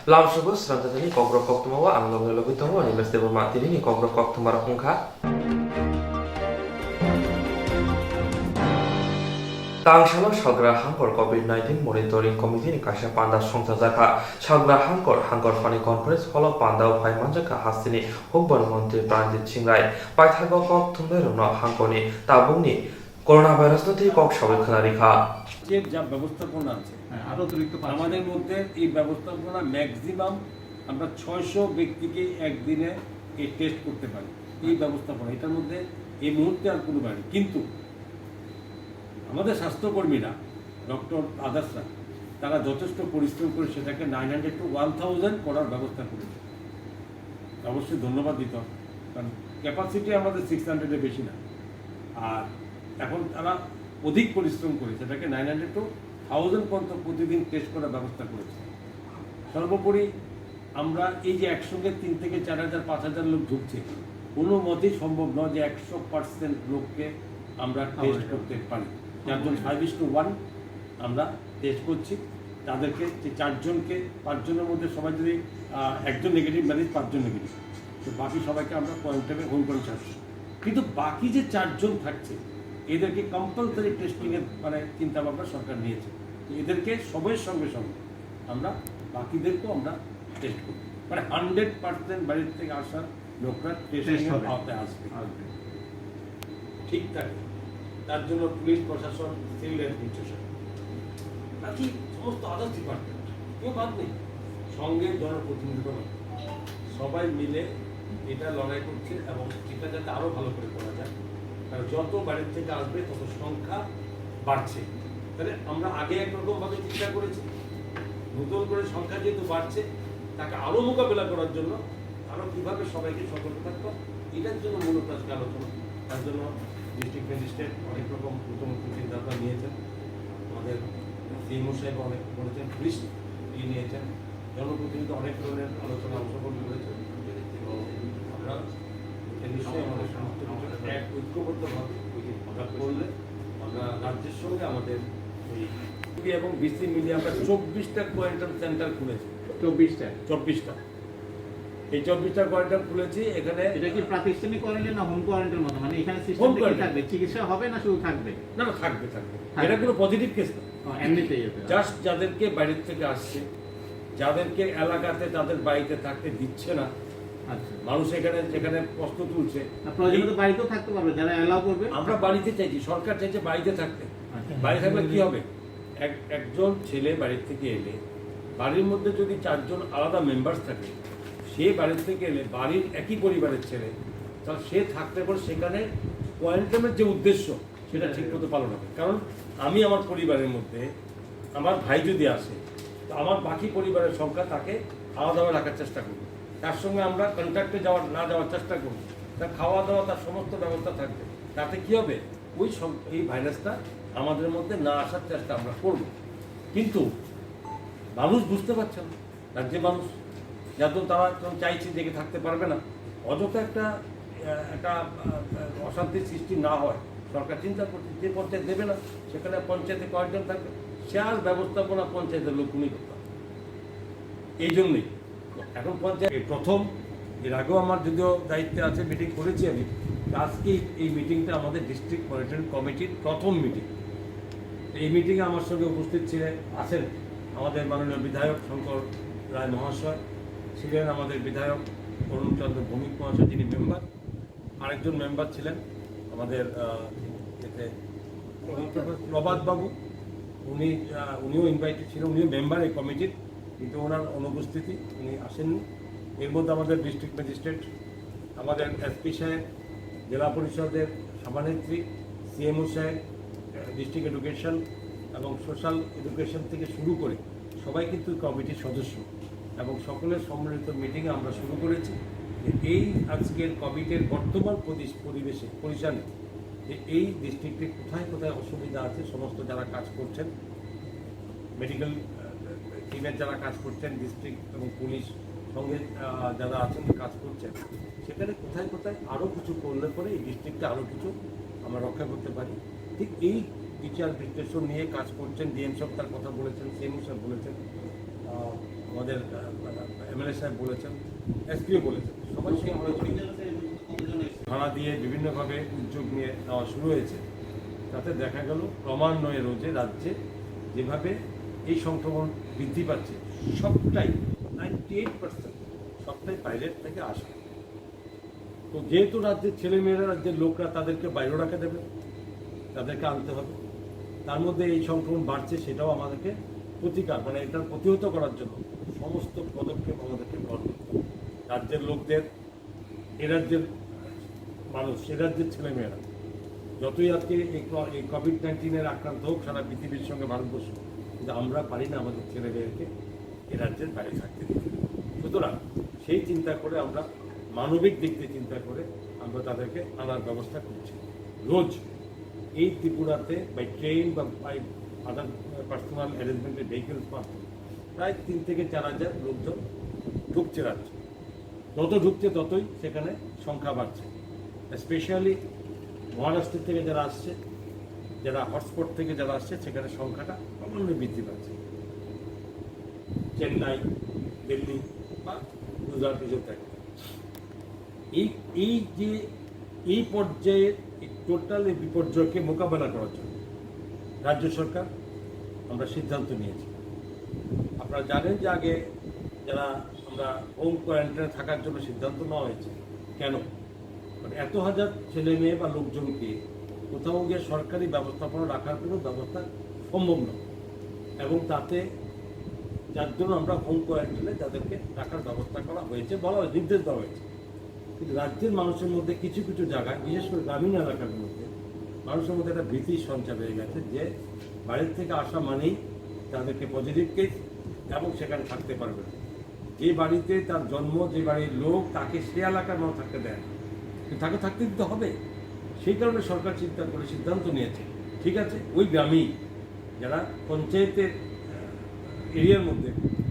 Langsung Swrangchati ni Kokborok Koktwma wa ang logo tunggu Universitas Bermati ni Kokborok Koktwma rakungka. Tangshalo Shagra Hangkor COVID-19 Monitoring Committee ni Kasha Panda Swrangchati Shagra Hangkor Fani Conference Holo Panda Upai Manjaka Hastini Hubban Monte Pranjit Chingrai Paithago Koktwma Rono Hangkoni Tabungni Coronavirus Noti Kok Shawi Khanarikha যা ব্যবস্থাপনা আছে আমাদের মধ্যে এই ব্যবস্থাপনা maximum আমরা 600 ব্যক্তিকে একদিনে এই টেস্ট করতে পারি। এই ব্যবস্থাপনা এটার মধ্যে এই মুহূর্তে আর কোনো বাড়ি, কিন্তু আমাদের স্বাস্থ্যকর্মীরা ডক্টর আদার্সরা তারা যথেষ্ট পরিশ্রম করে সেটাকে 900 to 1000 করার ব্যবস্থা করেছে। অবশ্যই ধন্যবাদ দিতে হবে, কারণ ক্যাপাসিটি আমাদের 600-এর বেশি না। আর এখন তারা অধিক পরিশ্রম করে সেটাকে 900 to 1000 পর্যন্ত প্রতিদিন টেস্ট করার ব্যবস্থা করেছে। সর্বোপরি আমরা এই যে একসঙ্গে 3 থেকে 4000 5000 লোক ঢুকছে, কোনো মতেই সম্ভব নয় যে 100% লোককে আমরা টেস্ট করতে পারি। যার জন্য 5:1 আমরা টেস্ট করছি। তাদেরকে যে 4 জনকে 5 জনের মধ্যে সবাই যদি একজন নেগেটিভ ম্যানেজ 5 জন নেগেটিভ, তো বাকি সবাইকে আমরা কোয়ারেন্টাইনে হোম করে ছাড়ছি। কিন্তু বাকি যে 4 জন থাকছে এদেরকে কম্পালসারি টেস্টিংয়ের চিন্তা ভাবনা সরকার নিয়েছে। এদেরকে সবের সঙ্গে সঙ্গে আমরা বাকিদেরকেও আমরা টেস্ট করি, 100% বাড়ির থেকে আসা লোকরা টেস্টিংয়ের আওতায় আসবে ঠিক থাকে। তার জন্য পুলিশ প্রশাসন, সিভিল অ্যাডমিনিস্ট্রেশন, বাকি সমস্ত আদার্স ডিপার্টমেন্ট কেউ বাদ নেই, সঙ্গে জনপ্রতিনিধিগণ সবাই মিলে এটা লড়াই করছে এবং এটা যাতে আরও ভালো করে করা যায়। কারণ যত বাড়ির থেকে আসবে তত সংখ্যা বাড়ছে। তাহলে আমরা আগে একরকমভাবে চিন্তা করেছি, নতুন করে সংখ্যা যেহেতু বাড়ছে তাকে আরও মোকাবেলা করার জন্য আরও কীভাবে সবাইকে সতর্ক থাকতো, এটার জন্য মূলত আজকে আলোচনা। তার জন্য ডিস্ট্রিক্ট ম্যাজিস্ট্রেট অনেক রকম নতুন চিন্তাভাবনা নিয়েছেন, আমাদের সিএমও সাহেব অনেক বলেছেন, পুলিশ নিয়েছেন, জনপ্রতিনিধি অনেক ধরনের আলোচনা অংশগ্রহণ করেছেন। আমরা নিশ্চয়ই আমাদের সমস্ত এক ঐক্যবদ্ধভাবে আমরা করলে আমরা রাজ্যের সঙ্গে আমাদের এই এবং বিসি মিলিয়ে আমরা 24টা কোয়ারেন্টাইন সেন্টার খুলেছি। 24টা এই 24টা কোয়ারেন্টাইন খুলেছি। এখানে এটা কি প্রাতিষ্ঠানিক কোয়ারেন্টাইন না হোম কোয়ারেন্টাইন মতো, মানে এখানে সিস্টেম কি থাকবে? চিকিৎসা হবে না শুধু থাকবে? না না, থাকবে। এটা কোনো পজিটিভ কেস না, এমনিতেই জাস্ট যাদেরকে বাইরের থেকে আসছে, যাদেরকে এলাকাতে তাদের বাড়িতে থাকতে দিচ্ছে না, মানুষ এখানে যেখানে প্রশ্ন তুলছে বাড়িতেও থাকতে পারবে যারা এলাও করবে। আমরা বাড়িতে চাইছি, সরকার চাইছে বাড়িতে থাকতে। বাড়ি থাকলে কি হবে, একজন ছেলে বাড়ির থেকে এলে বাড়ির মধ্যে যদি 4 জন আলাদা মেম্বার্স থাকে, সে বাড়ির থেকে এলে বাড়ির একই পরিবারের ছেলে, তাহলে সে থাকতে পারে সেখানে কোয়ারেন্টাইনের যে উদ্দেশ্য সেটা ঠিক মতো পালন হবে। কারণ আমি আমার পরিবারের মধ্যে আমার ভাই যদি আসে, তো আমার বাকি পরিবারের সংখ্যা তাকে আলাদাভাবে রাখার চেষ্টা করব, তার সঙ্গে আমরা কন্ট্যাক্টে না যাওয়ার চেষ্টা করব, তার খাওয়া দাওয়া তার সমস্ত ব্যবস্থা থাকবে। তাতে কি হবে, এই ভাইরাসটা আমাদের মধ্যে না আসার চেষ্টা আমরা করব। কিন্তু মানুষ বুঝতে পারছে না, রাজ্যে মানুষ যাতে তারা চাইছে যে থাকতে পারবে না, অযথা একটা অশান্তির সৃষ্টি না হয় সরকার চিন্তা করছে। যে পঞ্চায়েত দেবে না সেখানে পঞ্চায়েতে কয়েকজন থাকবে, সে আর ব্যবস্থাপনা পঞ্চায়েতের লোকগুলোই করতে হবে। এই জন্যই এখন পঞ্চায়েত প্রথম, এর আগেও আমার যদিও দায়িত্বে আছে, মিটিং করেছি আমি। আজকে এই মিটিংটা আমাদের ডিস্ট্রিক্ট মনিটরিং কমিটির প্রথম মিটিং। এই মিটিংয়ে আমার সঙ্গে উপস্থিত আছেন আমাদের মাননীয় বিধায়ক শঙ্কর রায় মহাশয়, ছিলেন আমাদের বিধায়ক অরুণচন্দ্র ভৌমিক মহাশয় যিনি মেম্বার, আরেকজন মেম্বার ছিলেন আমাদের প্রভাত বাবু, উনিও ইনভাইটেড ছিলেন, উনিও মেম্বার এই কমিটির, কিন্তু ওনার অনুপস্থিতি, উনি আসেননি। এর মধ্যে আমাদের ডিস্ট্রিক্ট ম্যাজিস্ট্রেট, আমাদের এসপি সাহেব, জেলা পরিষদের সভানেত্রী, সিএমও সাহেব, ডিস্ট্রিক্ট এডুকেশন এবং সোশ্যাল এডুকেশন থেকে শুরু করে সবাই কিন্তু কমিটির সদস্য, এবং সকলের সম্মিলিত মিটিংয়ে আমরা শুরু করেছি যে এই আজকের কমিটির বর্তমান পরিচালনে যে এই ডিস্ট্রিক্টে কোথায় কোথায় অসুবিধা আছে, সমস্ত যারা কাজ করছেন, মেডিকেল টিমের যারা কাজ করছেন, ডিস্ট্রিক্ট এবং পুলিশ সঙ্গে যারা আছেন কাজ করছেন, সেখানে কোথায় কোথায় আরও কিছু করলে পরে এই ডিস্ট্রিক্টে আরও কিছু আমরা রক্ষা করতে পারি। ঠিক এই বিচার বিশ্লেষণ নিয়ে কাজ করছেন। ডিএম সাহেব তার কথা বলেছেন, সিএমও সাহেব বলেছেন, আমাদের এমএলএ সাহেব বলেছেন, এসপিও বলেছেন, সবাই সেই ভাড়া দিয়ে বিভিন্নভাবে উদ্যোগ নিয়ে নেওয়া শুরু হয়েছে। তাতে দেখা গেল ক্রমান্বয়ে রোজে রাজ্যে যেভাবে এই সংক্রমণ বৃদ্ধি পাচ্ছে, সবটাই 98% সবটাই বাইরের থেকে আসে। তো যেহেতু রাজ্যের ছেলেমেয়েরা, রাজ্যের লোকরা, তাদেরকে বাইরে রাখা দেবে, তাদেরকে আনতে হবে। তার মধ্যে এই সংক্রমণ বাড়ছে, সেটাও আমাদেরকে প্রতিকার মানে এটার প্রতিহত করার জন্য সমস্ত পদক্ষেপ আমাদেরকে গ্রহণ করতে হবে। রাজ্যের লোকদের, এ রাজ্যের মানুষ, এ রাজ্যের ছেলেমেয়েরা যতই আজকে এই কোভিড-19 আক্রান্ত হোক সারা পৃথিবীর সঙ্গে ভারতবর্ষ, কিন্তু আমরা পারি না আমাদের ছেলেমেয়েদেরকে এ রাজ্যের বাইরে থাকতে দিতে। সুতরাং সেই চিন্তা করে আমরা মানবিক দিক দিয়ে চিন্তা করে আমরা তাদেরকে আনার ব্যবস্থা করছি। রোজ এই ত্রিপুরাতে বাই ট্রেন বা বাই আদার পার্সোনাল অ্যারেঞ্জমেন্টের ভেহিকেলস মাধ্যমে প্রায় 3 থেকে 4 হাজার লোকজন ঢুকছে রাজ্যে। যত ঢুকছে ততই সেখানে সংখ্যা বাড়ছে। স্পেশালি মহারাষ্ট্র থেকে যারা আসছে, যারা হটস্পট থেকে যারা আসছে, সেখানে সংখ্যাটা ক্রমান্বয়ে বৃদ্ধি পাচ্ছে। চেন্নাই, দিল্লি বা গুজরাট এসব থাকে। এই পর্যায়ে টোটাল এই বিপর্যয়কে মোকাবেলা করার জন্য রাজ্য সরকার আমরা সিদ্ধান্ত নিয়েছি। আপনারা জানেন যে আগে যারা আমরা হোম কোয়ারেন্টাইনে থাকার জন্য সিদ্ধান্ত নেওয়া হয়েছে। কেন? মানে এত হাজার ছেলে মেয়ে বা লোকজনকে কোথাও গিয়ে সরকারি ব্যবস্থাপনা রাখার কোনো ব্যবস্থা সম্ভব নয়, এবং তাতে যার জন্য আমরা হোম কোয়ারেন্টাইনে তাদেরকে রাখার ব্যবস্থা করা হয়েছে, বলা হয়েছে, নির্দেশ দেওয়া হয়েছে। কিন্তু রাজ্যের মানুষের মধ্যে কিছু কিছু জায়গায়, বিশেষ করে গ্রামীণ এলাকার মধ্যে মানুষের মধ্যে একটা ভীতির সঞ্চার হয়ে গেছে যে বাইরের থেকে আসা মানেই তাদেরকে পজিটিভ কেস এবং সেখানে থাকতে পারবে না। যে বাড়িতে তার জন্ম, যে বাড়ির লোক, তাকে সে এলাকার মানুষ থাকতে দেয় না, কিন্তু তাকে থাকতে দিতে হবে। সেই কারণে সরকার চিন্তা করে সিদ্ধান্ত নিয়েছে, ঠিক আছে, ওই গ্রামেই যারা পঞ্চায়েতের এরিয়ার মধ্যে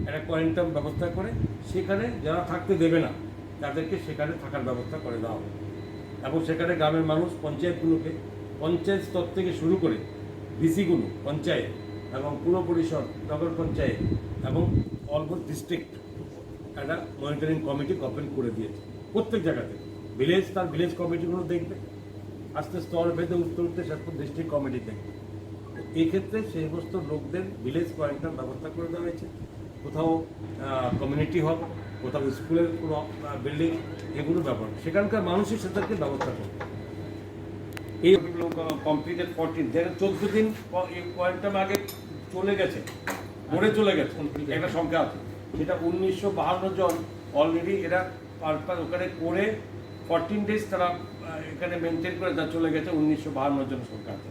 একটা কোয়ারেন্টাইন ব্যবস্থা করে সেখানে যারা থাকতে দেবে না তাদেরকে সেখানে থাকার ব্যবস্থা করে দেওয়া হবে। এবং সেখানে গ্রামের মানুষ পঞ্চায়েতগুলোকে, পঞ্চায়েত স্তর থেকে শুরু করে ডিসিগুলো, পঞ্চায়েত এবং পুর পরিষদ, নগর পঞ্চায়েত এবং অলমোস্ট ডিস্ট্রিক্ট একটা মনিটরিং কমিটি গঠন করে দিয়েছে। প্রত্যেক জায়গাতে ভিলেজ তার ভিলেজ কমিটিগুলো দেখবে, আস্তে স্তর ভেদে উঠতে উঠতে শেষপর ডিস্ট্রিক্ট কমিটি দেখবে। এই ক্ষেত্রে সেই সমস্ত লোকদের ভিলেজ কোয়ারেন্টাইন ব্যবস্থা করে দেওয়া হয়েছে। কোথাও কমিউনিটি হল, কোথাও স্কুলের কোনো বিল্ডিং, এগুলো ব্যবহার সেখানকার মানুষই সেটাকে ব্যবস্থা করবে। এই কমপ্লিটেড 14 যারা 14 দিন কোয়ারেন্টাইন আগে চলে গেছে, মরে চলে গেছে, একটা সংখ্যা আছে, সেটা 1952 জন অলরেডি এরা ওখানে করে 14 ডেজ তারা এখানে মেনটেন করে যা চলে গেছে, 1952 জন সংখ্যা আছে।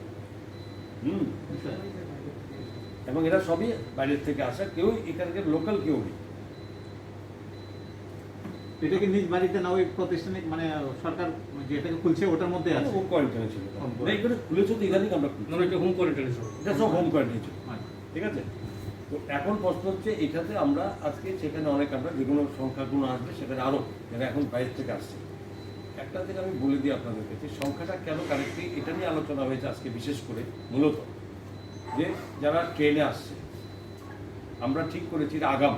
এবং এরা সবই বাইরের থেকে আসা, কেউ এখানকার লোকাল কেউ নেই। এটাকে নিজ বাড়িতে না ওই প্রতিষ্ঠানে, মানে সরকার যেটাকে খুলছে ওটার মধ্যে আছে, হোম কোয়ারেন্টাইনে ছিল। এখানে খুলেছে তো ইদানিং আমরা হোম কোয়ারেন্টাইনে ছিল, এটা সব হোম কোয়ারেন্টাইন ছিল, ঠিক আছে। তো এখন প্রশ্ন হচ্ছে এটাতে আমরা আজকে সেখানে অনেক আমরা যেগুলো সংখ্যাগুলো আসবে সেখানে আরও যারা এখন বাইরে থেকে আসছে, একটা থেকে আমি বলে দিই আপনাদের কাছে সংখ্যাটা কেন কারেক্টলি এটা নিয়ে আলোচনা হয়েছে আজকে বিশেষ করে। মূলত যে যারা ট্রেনে আসছে, আমরা ঠিক করেছি আগাম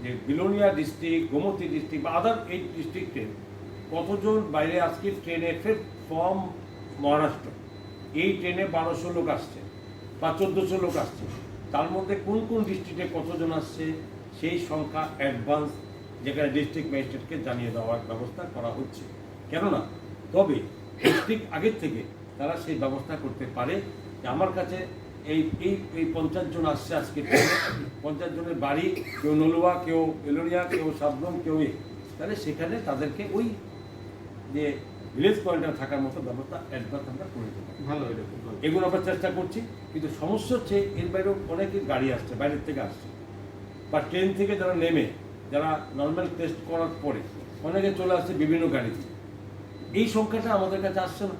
যে বিলোনিয়া ডিস্ট্রিক্ট, গোমতী ডিস্ট্রিক্ট বা আদার 8 ডিস্ট্রিক্টে কতজন বাইরে আজকে ট্রেনে ফ্রম মহারাষ্ট্র, এই ট্রেনে 1200 লোক আসছে বা 1400 লোক আসছে, তার মধ্যে কোন কোন ডিস্ট্রিক্টে কতজন আসছে সেই সংখ্যা অ্যাডভান্স যেখানে ডিস্ট্রিক্ট ম্যাজিস্ট্রেটকে জানিয়ে দেওয়ার ব্যবস্থা করা হচ্ছে। কেননা তবে ডিস্ট্রিক্ট আগের থেকে তারা সেই ব্যবস্থা করতে পারে যে আমার কাছে এই এই এই 50 জন আসছে আজকে, 50 জনের বাড়ি, কেউ নলুয়া, কেউ এলোরিয়া, কেউ সাবরুম, কেউ তাহলে সেখানে তাদেরকে ওই যে ভিলেজ কোয়ারেন্টাইনে থাকার মতো ব্যবস্থা অ্যাডভান্স আমরা করে দেবো। ভালো, এগুলো আমরা চেষ্টা করছি। কিন্তু সমস্যা হচ্ছে এর বাইরেও অনেকে গাড়ি আসছে, বাইরের থেকে আসছে, বা ট্রেন থেকে যারা নেমে যারা নর্মাল টেস্ট করার পরে অনেকে চলে আসছে বিভিন্ন গাড়িতে, এই সংখ্যাটা আমাদের কাছে আসছে না।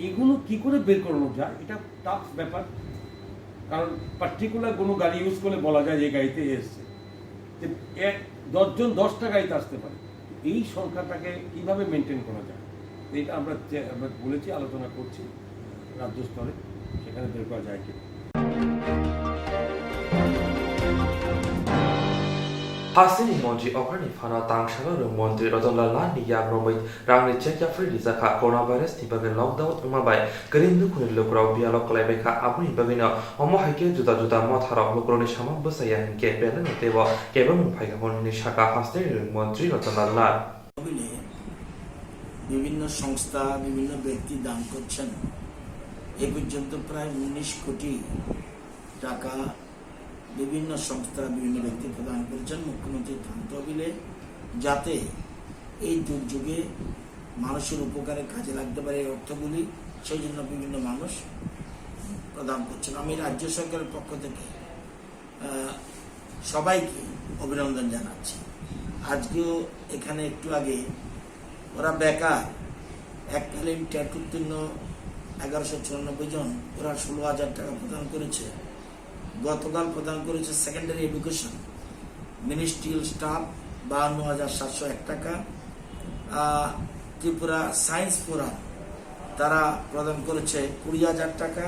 এগুলো কি করে বের করানো যায়, এটা টাফ ব্যাপার। কারণ পার্টিকুলার কোনো গাড়ি ইউজ করলে বলা যায় এই গাড়িতে এসছে, যে 10 জন 10টা গাড়িতে আসতে পারে। এই সংখ্যাটাকে কিভাবে মেনটেন করা যায়, এটা আমরা বলেছি, আলোচনা করছি রাজ্য স্তরে, সেখানে বের করা যায় কি। Hasini Monji Operni Fana Tangshala Monti Rodonala Niyak Romit Rangni Chekia Free Zaka Coronavirus Tibagan Lockdown Umabai Grindu Kun Lukro Bialok Lebeka Abu Bagino Omohike Juda Mothara Lukroni Shama Busaya Kepen Tebo Kevin Pagamon Nishaka Hasini Monti Rodonala বিভিন্ন সংস্থা বিভিন্ন ব্যক্তি দান করছেন এই পর্যন্ত প্রায় 19 কোটি টাকা বিভিন্ন সংস্থা বিভিন্ন ব্যক্তি প্রদান করেছেন মুখ্যমন্ত্রীর দান তহবিলে যাতে এই দুর্যোগে মানুষের উপকারে কাজে লাগতে পারে এই অর্থগুলি সেই জন্য বিভিন্ন মানুষ প্রদান করছেন আমি রাজ্য সরকারের পক্ষ থেকে সবাইকে অভিনন্দন জানাচ্ছি আজকেও এখানে একটু আগে ওরা বেকার এককালীন ট্যাট উত্তীর্ণ 1194 জন ওরা 16,000 টাকা প্রদান করেছে গতকাল প্রদান করেছে সেকেন্ডারি এডুকেশন মিনিস্ট্রিয়াল স্টাফ 52,701 টাকা ত্রিপুরা সায়েন্স ফোরাম তারা প্রদান করেছে 20,000 টাকা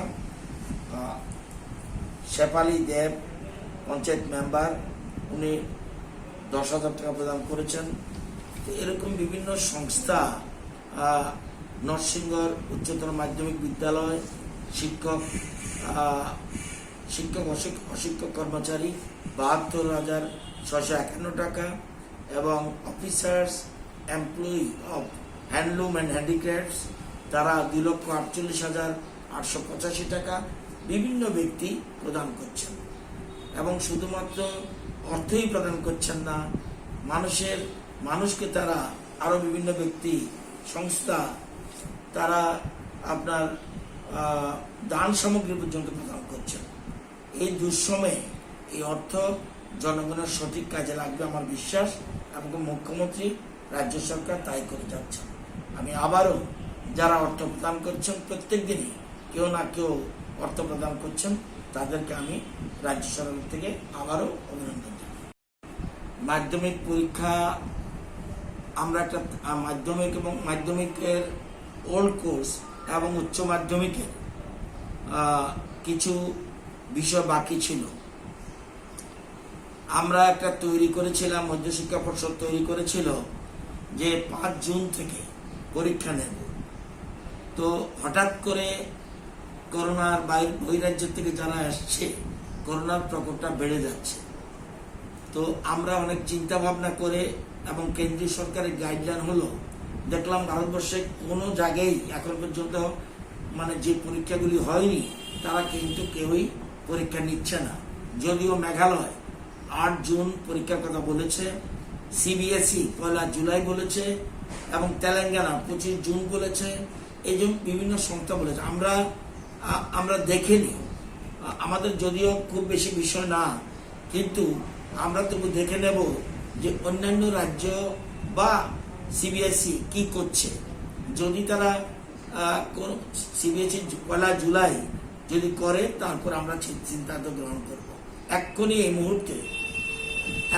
শেফালি দেব পঞ্চায়েত মেম্বার উনি 10,000 টাকা প্রদান করেছেন এরকম বিভিন্ন সংস্থা নরসিংগড় উচ্চতর মাধ্যমিক বিদ্যালয় শিক্ষক অশিক্ষক কর্মচারী 72,651 টাকা এবং officers employee of handloom and handicrafts তারা 2,48,885 টাকা বিভিন্ন ব্যক্তি প্রদান করছেন এবং শুধুমাত্র অর্থই প্রদান করছেন না মানুষকে তারা আরো বিভিন্ন ব্যক্তি সংস্থা তারা আপনার দান সামগ্রী পর্যন্ত প্রদান করছেন এই দুঃসময়ে এই অর্থ জনগণের সঠিক কাজে লাগবে আমার বিশ্বাস এবং মুখ্যমন্ত্রী রাজ্য সরকার তাই করে যাচ্ছেন আমি আবারও যারা অর্থ প্রদান করছেন প্রত্যেক দিনই কেউ না কেউ অর্থ প্রদান করছেন তাদেরকে আমি রাজ্য সরকার থেকে আবারও অভিনন্দন জানাই মাধ্যমিক পরীক্ষা আমরা একটা মাধ্যমিক এবং মাধ্যমিকের ওল্ড কোর্স এবং উচ্চ মাধ্যমিকের কিছু বিষয় বাকি ছিল আমরা একটা তৈরি করেছিলাম মধ্যশিক্ষা পর্ষদ তৈরি করেছিল যে 5 জুন থেকে পরীক্ষা নেব তো হঠাৎ করে করোনার বহিরাজ্য থেকে যারা আসছে করোনার প্রকোপটা বেড়ে যাচ্ছে তো আমরা অনেক চিন্তা ভাবনা করে এবং কেন্দ্রীয় সরকারের গাইডলাইন হলো দেখলাম ভারতবর্ষে কোনো জায়গায় এখন পর্যন্ত মানে যে পরীক্ষাগুলি হয়নি তারা কিন্তু কেউই পরীক্ষা নিচ্ছে না যদিও মেঘালয় 8 জুন পরীক্ষার কথা বলেছে সিবিএসই 1 জুলাই বলেছে এবং তেলেঙ্গানা 25 জুন বলেছে এই যে বিভিন্ন সংস্থা বলেছে আমরা দেখিনি আমাদের যদিও খুব বেশি বিষয় না কিন্তু আমরা তবু দেখে নেব যে অন্যান্য রাজ্য বা সিবিএসই কি করছে যদি তারা সিবিএসই 1 জুলাই যদি করে তারপর আমরা সিদ্ধান্ত গ্রহণ করব এক্ষুনি এই মুহূর্তে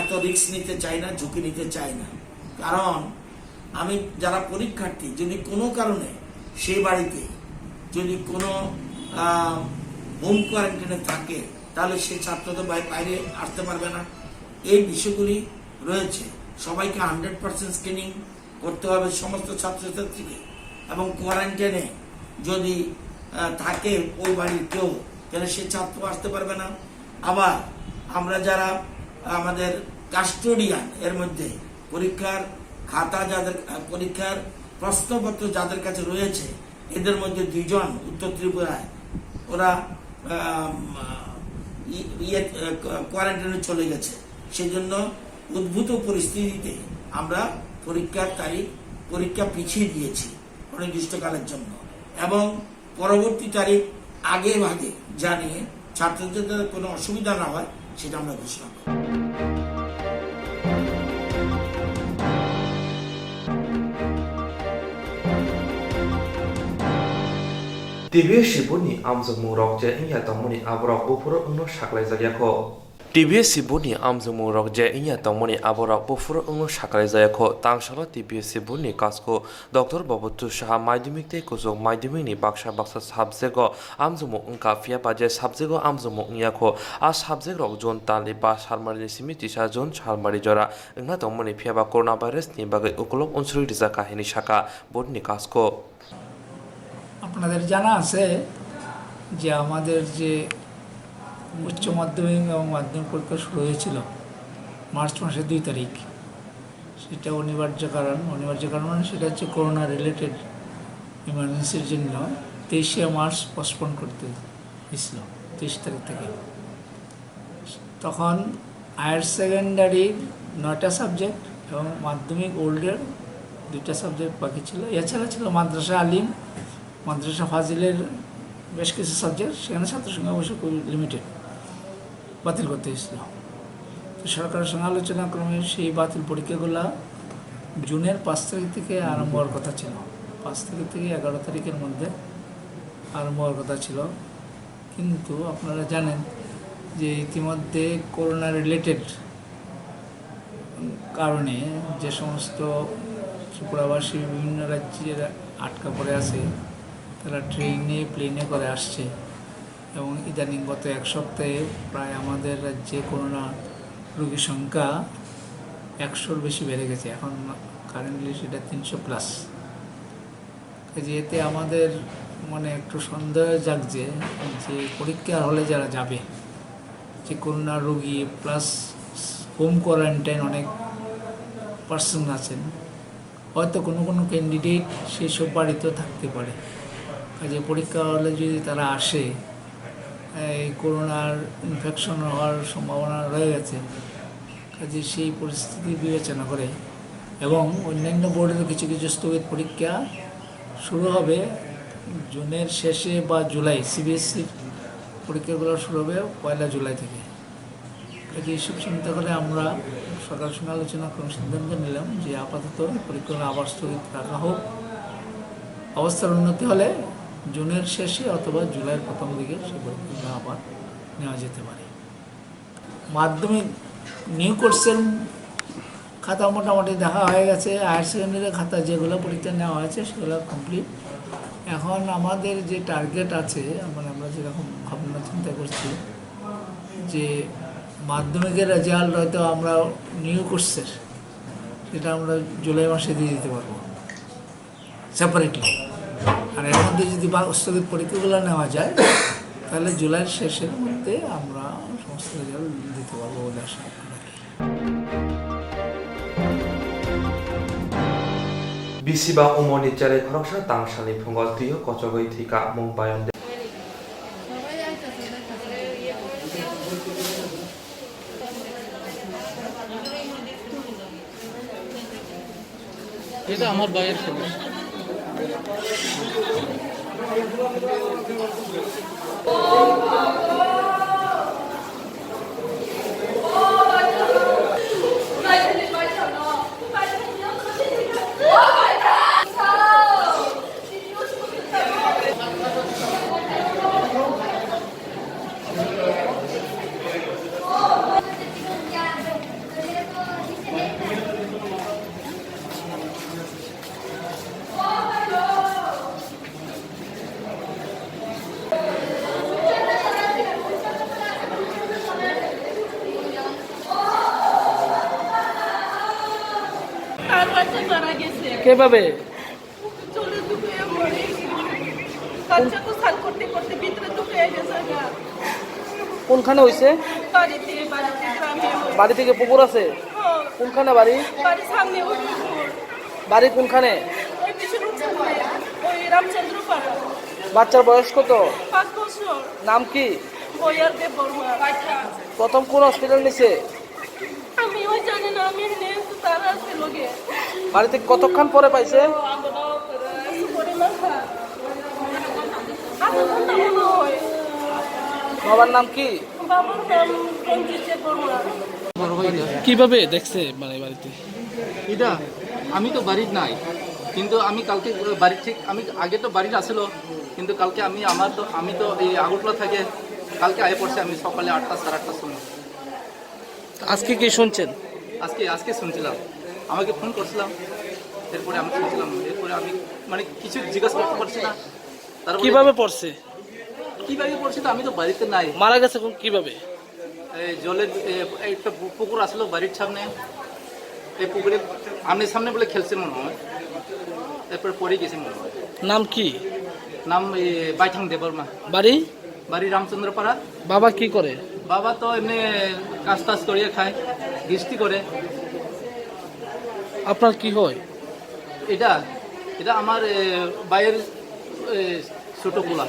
এত রিস্ক নিতে চাই না ঝুঁকি নিতে চাই না কারণ আমি যারা পরীক্ষার্থী যদি কোনো কারণে সেই বাড়িতে যদি কোনো হোম কোয়ারেন্টাইনে থাকে তাহলে সে ছাত্র তো বাইরে আসতে পারবে না এই বিষয়গুলি রয়েছে সবাইকে 100% স্ক্রিনিং করতে হবে সমস্ত ছাত্রছাত্রীকে এবং কোয়ারেন্টাইনে যদি থাকে ওই বাড়ির কেউ তাহলে সে ছাত্র আসতে পারবে না আবার আমরা যারা আমাদের কাস্টোডিয়ান এর মধ্যে পরীক্ষার খাতা যাদের পরীক্ষার প্রশ্নপত্র যাদের কাছে রয়েছে এদের মধ্যে 2 জন উত্তর ত্রিপুরায় ওরা কোয়ারেন্টাইনে চলে গেছে সেই জন্য উদ্ভূত পরিস্থিতিতে আমরা পরীক্ষা পিছিয়ে দিয়েছি অনির্দিষ্টকালের জন্য এবং পরবর্তী তারিখ আগে ভাগে জানিয়ে ছাত্রদের কোনো অসুবিধা না হয় সেটা আমরা ঘোষণা করি TV Shibuni Amzung Murok Je Inya Tamuni Abrok Upuro Uno Shaklai Zayako TBS Sibuni Amzumu Rokje Inya Tomoni Abora Bufur Ungu Shakale Zayako Tangshala TBS Sibuni Kasko Dr. Babutu Shaha Maidimik Te Kuzo Maidimini Baksha Baksa Sabzego Amzumu Unka Fia Baje Sabzego Amzumu Nyako As Sabzego Jon Tali Bas Harmari Simiti Shajon Chalmari Jora Inga Tomoni Fiaba Coronavirus Nimbage Ukulok Unsuri Rizaka Hini Shaka Bodni Kasko আপনাদের জানা আছে যে আমাদের যে উচ্চ মাধ্যমিক এবং মাধ্যমিক পরীক্ষা শুরু হয়েছিল মার্চ মাসের 2 তারিখ সেটা অনিবার্য কারণ মানে সেটা হচ্ছে করোনা রিলেটেড ইমার্জেন্সির জন্য 23 মার্চ পোস্টপোন করতে হয়েছিল 23 তারিখ থেকে তখন হায়ার সেকেন্ডারির 9টা সাবজেক্ট এবং মাধ্যমিক ওল্ডের 2টা সাবজেক্ট বাকি ছিল এছাড়া ছিল মাদ্রাসা আলিম মাদ্রাসা ফাজিলের বেশ কিছু সাবজেক্ট সেখানে ছাত্র সংখ্যা অবশ্য খুব লিমিটেড বাতিল করতে হয়েছিল তো সরকারের সঙ্গে আলোচনা ক্রমে সেই বাতিল পরীক্ষাগুলো জুনের 5 তারিখ থেকে আরম্ভ হওয়ার কথা ছিল 5 তারিখ থেকে 11 তারিখের মধ্যে আরম্ভ হওয়ার কথা ছিল কিন্তু আপনারা জানেন যে ইতিমধ্যে করোনা রিলেটেড কারণে যে সমস্ত ত্রিপুরাবাসী বিভিন্ন রাজ্যের আটকা পড়ে আছে তারা ট্রেনে প্লেনে করে আসছে এবং ইদানিং গত 1 সপ্তাহে প্রায় আমাদের রাজ্যে করোনা রোগীর সংখ্যা 100-র বেশি বেড়ে গেছে এখন কারেন্টলি সেটা 300+। এতে আমাদের মনে একটু সন্দেহ জাগছে যে পরীক্ষার হলে যারা যাবে যে করোনা রোগী প্লাস হোম কোয়ারেন্টাইন অনেক পার্সন আছেন হয়তো কোনো ক্যান্ডিডেট সেই সব বাড়িতেও থাকতে পারে কাজে পরীক্ষা হলে যদি তারা আসে এই করোনার ইনফেকশন হওয়ার সম্ভাবনা রয়ে গেছে কাজে সেই পরিস্থিতি বিবেচনা করে এবং অন্যান্য বোর্ডের কিছু স্থগিত পরীক্ষা শুরু হবে জুনের শেষে বা জুলাই সিবিএসসির পরীক্ষাগুলো শুরু হবে 1 জুলাই থেকে কাজে এইসব চিন্তা করে আমরা সরকারের সঙ্গে আলোচনা করে সিদ্ধান্ত নিলাম যে আপাতত পরীক্ষাগুলো আবার স্থগিত রাখা হোক অবস্থার উন্নতি হলে জুনের শেষে অথবা জুলাইয়ের প্রথম দিকে সেই পরীক্ষাগুলো আবার নেওয়া যেতে পারে মাধ্যমিক নিউ কোর্সের খাতা মোটামুটি দেখা হয়ে গেছে হায়ার সেকেন্ডারির খাতা যেগুলো পরীক্ষা নেওয়া হয়েছে সেগুলো কমপ্লিট এখন আমাদের যে টার্গেট আছে মানে আমরা যেরকম ভাবনা চিন্তা করছি যে মাধ্যমিকের রেজাল্ট হয়তো আমরা নিউ কোর্সের সেটা আমরা জুলাই মাসে দিয়ে দিতে পারবো সেপারেটলি আর এর মধ্যে যদি স্থগিত পরীক্ষাগুলো নেওয়া যায় তাহলে জুলাইয়ের শেষের মধ্যে আমরা সমস্ত রেজাল্ট দিতে পারবো বলে আশা করি Bisiba umoni jare khoroksa tangsani phungol tiyo kochogoi thika mungbayon এটা আমার ভাইয়ের সমস্যা কিভাবে কোনখানে হইছে বাড়ি থেকে পুকুর আছে কোনখানে বাড়ি বাড়ি কোনখানে বাচ্চার বয়স কত 5 বছর নাম কি প্রথম কোন হসপিটাল নিছে আমি ওই জানি না আমি নেই তো তারা আছে লগে বাড়ি থেকে কতক্ষণ পরে পাইছে বাবার নাম কি বাবার নাম রঞ্জিত বর্মা কিভাবে দেখছে বাড়িতে এটা আমি তো বাড়ির নাই কিন্তু আমি কালকে বাড়ি ঠিক আমি আগে তো বাড়িতে আসলো কিন্তু কালকে আমি তো এই আগরতলা থেকে কালকে আয়ে পড়ছে আমি সকালে 8টা 8:30টার সময় আজকে কি শুনছেন? আজকে শুনছিলাম, আমাকে ফোন করছিলাম, এরপরে আমি শুনছিলাম, এরপরে আমি মানে কিছু জিজ্ঞাসা করতে পারছি না। তারপরে কিভাবে পড়ছে? কিভাবে পড়ছি তো আমি তো বাড়িতে নাই। মারা গেছে কিভাবে? এই জলের একটা পুকুর আসলো বাড়ির সামনে, এই পুকুরে আমনের সামনে বলে খেলছে মনে হয়, এরপরে পড়ে গেছে মনে হয়। নাম কি? নাম বাইঠাং দেববর্মা। বাড়ি? বাড়ি রামচন্দ্রপাড়া। বাবা কি করে? বাবা তো এমনি কাজ টাজ করিয়ে খায়, গৃষ্টি করে। আপনার কি হয়? এটা এটা আমার বাইয়ের ছোট পোলা।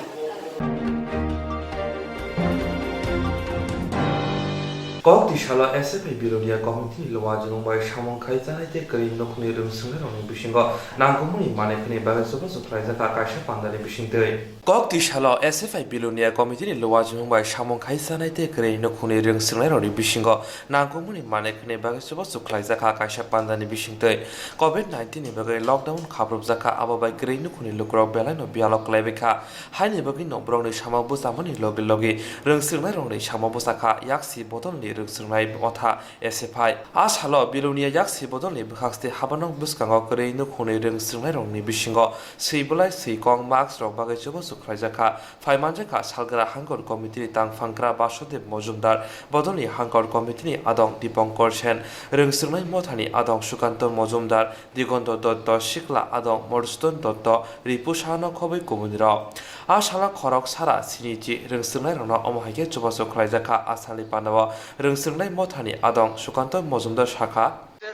Kokti shala SFA bilonia committee lawajung by Shamon Kaitana take green no kuni room singer on Bishingo, Nangumuni Manekini Bagasoba surprise at Akasha Pandani Bishing Day. Kokti shala SFA bilonia committee lawajung by Shamon Kaitana take green no kuni room singer on Bishingo, Nangumuni Manekini Bagasoba surprise at Akasha Pandani Bishing Day. COVID-19 in Bagay lockdown, Kabro Zaka Aba by Green no kuni look rock bella no Bialok Levika, High Bagin no browny Shamabuzamani logi logi, room singer on Shamabusaka, Yaksi, Bottom Rungsurnai Ota SFI. As Halo Bilonia Yaksi Bodoli Buxte Habanong Buskango Green Kuni Rungsurnai Roni Bishingo, Sibulai Sikong Max Rock Bagajobo Sukrajaka, Faimanjaka Salgara Hangor Committee Tang Fankra Bashode Mojumdar, Bodoli Hangor Committee Adong Dipongkor Shen, Rungsurnai Motani Adong Shukanto Mojumdar, Digondo Dotto Shikla Adong Morston Dotto, Ripushano Kobe Kumuniro. As Hala Korok Sara Siniji Rungsurnai Rona Omahage Jobasukrajaka Asali Panawa. রংসিংলাই মথানি আদং Sukanta Majumdar শাখা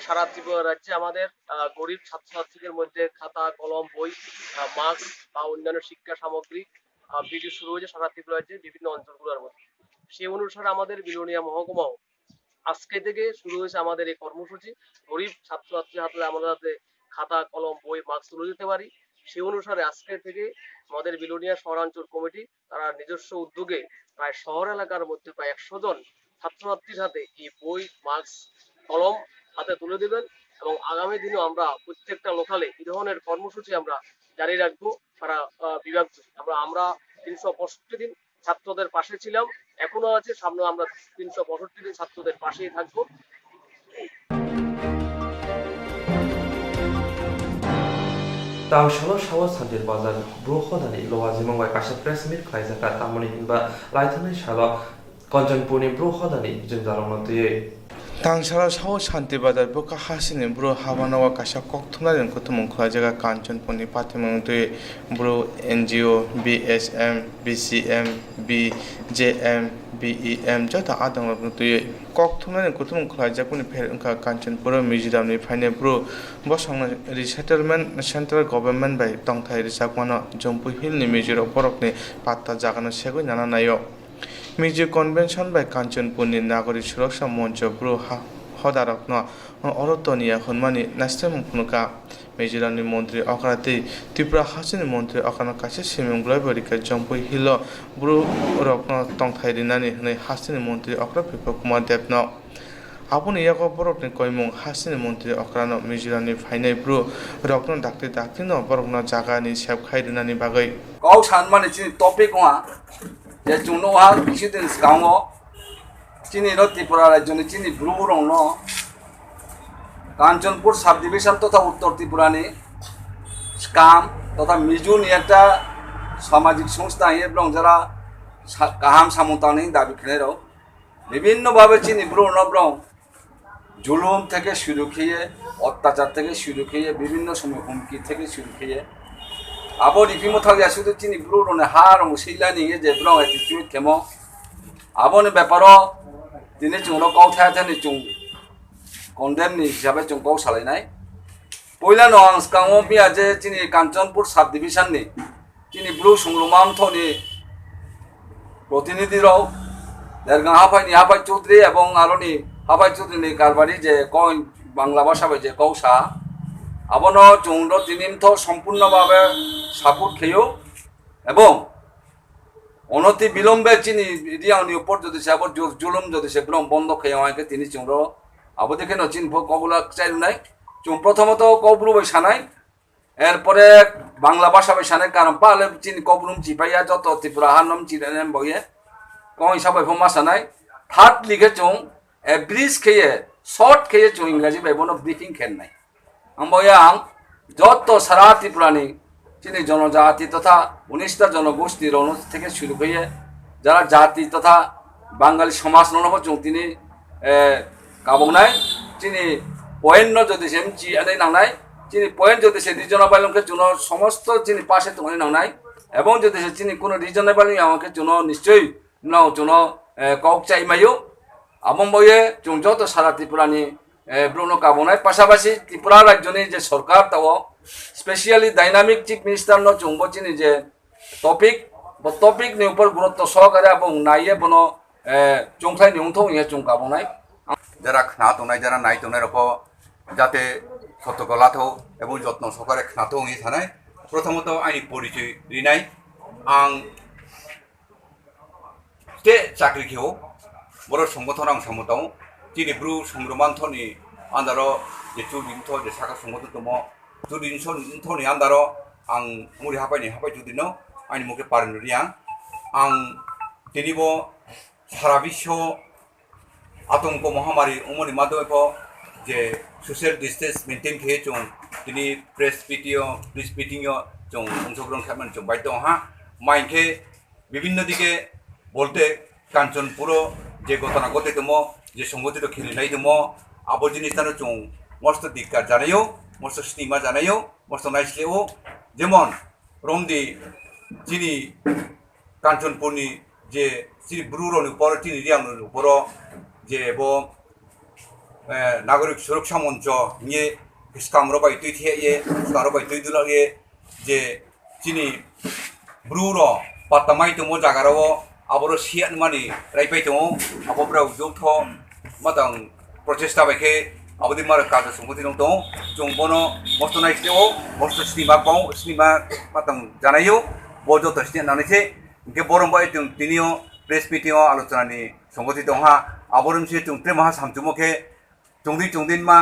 সারা ত্রিপুরা রাজ্যে আমাদের গরিব ছাত্রছাত্রীদের মধ্যে খাতা কলম বই mask বা অন্যান্য শিক্ষা সামগ্রী বিলি শুরু হয়েছে সারা ত্রিপুরা রাজ্যের বিভিন্ন অঞ্চলগুলোর মধ্যে। সেই অনুসারে আমাদের বিলোনিয়া মহকুমাও আজকে থেকে শুরু হয়েছে আমাদের এই কর্মসূচি। গরিব ছাত্রছাত্রী হাতে আমরা যাতে খাতা কলম বই মাস্ক তুলে দিতে পারি, সেই অনুসারে আজকে থেকে আমাদের বিলোনিয়া শহরাঞ্চল কমিটি তারা নিজস্ব উদ্যোগে প্রায় শহর এলাকার মধ্যে প্রায় 100 জন ছাত্রছাত্রীর হাতে এই বই মাস্ক কলম হাতে তুলে দেবেন এবং আগামী দিনেও আমরা প্রত্যেকটা লোকালে এই ধরনের কর্মসূচি আমরা জারি রাখবো। সারা বিভাগ আমরা 365 দিন ছাত্রদের পাশে ছিলাম, এখনো আছে, সামনে আমরা 365 দিন ছাত্রদের পাশেই থাকবো। Tangshalo Shawa Sandir Bazar, Bruhodani, Loazimong Kasha Press Milk Kaisaka, Tamoni Himba, Lightning Shala, Konjanpuni Bruhodani, Jindaronote. Tangshalo Shawa Shanti Bazar, Boka Hasin, Bru Havanawa Kasha Koktwma and Kotumon Klajaga Kanchanpuni Patimonte, Bru NGO, BSM, BCM, BJM, BEM, Jota Adam of Nutu, Koktwma and Kotumon Klajapuni Peranka Kanchanpura, Mijidam, Pine Bru, Bosong Resettlement, Central Government by Tongtai Sakwana, Jumpu Hill, Major of Borokne, Pata Jagana Segun, Nanayo. Major Convention by Kanchanpuni, Nagori Shroksha Moncho, Bru Hodarokno, Orotonia, Honmani, Nastem Punuka, Major Ani Montri, Okarati, Tipra Hasin Montri, Okanakashi, Simon Globerica, Jumpu Hillo, Bru Rokno, Tongtai Nani, Hasin Montri, Okra people Kuma Depno. Upon Yakoborok Koimong, Hasin Montri, Okrano, Major Ani Fine Bru, Rokno Dactino, Borokno Jagani, Shapkaidani Bagay. All Shanman is topic one. যে Juno হাল কিছুদিন গাঁও চিনি ত্রিপুরা রাজ্য চিনি ব্রুবরং Kanchanpur sub division তথা উত্তর ত্রিপুরানি scam তথা মিজুনি একটা সামাজিক সংস্থা এবং যারা কাহাম সামতানি দাবি খেলেও বিভিন্নভাবে চিনি ব্রুবরং জুলুম থেকে শুরু খেয়ে অত্যাচার থেকে শুরু খেয়ে বিভিন্ন সময় হুমকি থেকে শুরু খেয়ে আবো রিফিমো থাকি শুধু চিনি ব্রুরনে হার মুসিলানি যে ব্রং অ্যাটিটিউড কেমো আবনে ব্যাপারও তিনি চুংলো কাউ থায়াথানি চুং কন্ডেমনি হিসাবে চুং কাউ সালাইনাই পয়লা নং স্কাংও বিয়া যে চিনি কাঞ্চনপুর সাব ডিভিশননি চিনি ব্রু সংগ্রামথনি প্রতিনিধিরাও দেরগাঁ হাফাই চৌধুরী এবং আরনি হাফাই চৌধুরী কারবারি যে কয় বাংলা ভাষাবে যে কৌশা আবনো চৌন্ড তিনিমথ সম্পূর্ণভাবে সাপোর্ট খেয়েও এবং অনতি বিলম্বে চিনি রিয়াউনি উপর যদি সে আবার জুলুম যদি সে ব্রম বন্ধ খেয়ে আমাকে তিনি চৌন্ড আবো দেখে ন চিনভ কবুলা চাইল নাই চুং প্রথমত কবরু বই সানাই এরপরে বাংলা ভাষা বই সানাই কারণ পালে চিনি কবরুম চিপাইয়া যত ত্রিপুরা হানম চিনেন বইয়ে কই হিসাবে ফমা সানাই থার্ড লিখে চুং ব্রিজ খেয়ে শর্ট খেয়ে চুন ইংরাজি বেবনো ব্রিফিং খেন নাই আম্বয়াং যত সারা ত্রিপুরানি চিনি জনজাতি তথা 19টা জনগোষ্ঠীর থেকে শুরু হয়ে যারা জাতি তথা বাঙালি সমাজ ননব চুন তিনি কাবনায় চিনি পয়েন্ট যদি সেম চি আদায় নাংনাই চিনি পয়েন্ট যদি সে রিজনেবলকে জন্য সমস্ত চিনি পাশে তোমার নাংনাই এবং যদি সে চিনি কোনো রিজনেবল আমাকে জন্য নিশ্চয়ই নাও জন্য কক চাইমাইও আবম্বয়ে চুন যত সারা ত্রিপুরানি ব্রণ কাবনায় পাশাপাশি ত্রিপুরা রাজ্যনি যে সরকার তাও স্পেশালি ডাইনামিক চিফ মিনিস্টার ন চুংব চিনি যে টপিকनि উপর গুরুত্ব সহকারে এবং নাইয়ে বনো চুংখাই নিউথং ইয়ে চুং কাবনায় যারা খানা তোনাই যারা নাই তোনাই রক যাতে সতর্ক লাথো এবং যত্ন সহকারে খানাতো ইয়ে থানায় প্রথমত আইনি পরিচয় রিনাই আং তে চাকরি খেয়েও বড় সংগঠন আং সামতাও চিনি ব্রু সংগ্রমান্থনি আন্দারো যে চুদিনথ যে শাখা সংগঠন দম চুদিনথনি আন্দারো আং মুড়ি হাবাই চুদিনো আইনি মুখে পারেন রিয়াং আং দিনিব সারা বিশ্ব আতঙ্ক মহামারী অমনি মাধ্যমে যে সোশ্যাল ডিস্টেন্স মেনটেন খেয়ে চুং তিনি প্রেস মিটিংও চুং অংশগ্রহণ খাবেন চুং বাধ্য হা মাইকে বিভিন্ন দিকে বলতে কাঞ্চনপুর যে ঘটনা ঘটে দম যে সংগঠিত খেলিনাই দম আবর জিনিসটানো চুং মস্ত দিককার জানাইও মস্ত সিনেমা জানাইও মস্ত নাইসলেও যেমন রমদি যিনি কাঞ্চনপুরনি যে শ্রী ব্রুরনি উপর তিনি রিয়াংনি উপর যে এবং নাগরিক সুরক্ষা মঞ্চ নিয়ে স্কামরবাই তুই থিয়ে স্কামরবাই তুই দুলাগে যে চিনি ব্রুর পাত্তামাই দম জাগারাও আবার সিয়ান মানি রাইপাই দম আবরাও যৌথ মাতাং প্রচেষ্টা বাইকে আবদি মার কাজ সংগঠন দं जों बनो मस्त नाइसलेও मस्त सिनेमा मातां জানাইও বজত সিনে নানিছে কে বরমবাই তিনিও প্রেস মিটিংও আলোচনানি সংগঠিত হা আবরমসি চুংত্রে মহা সামচুমকে চুংদিন মা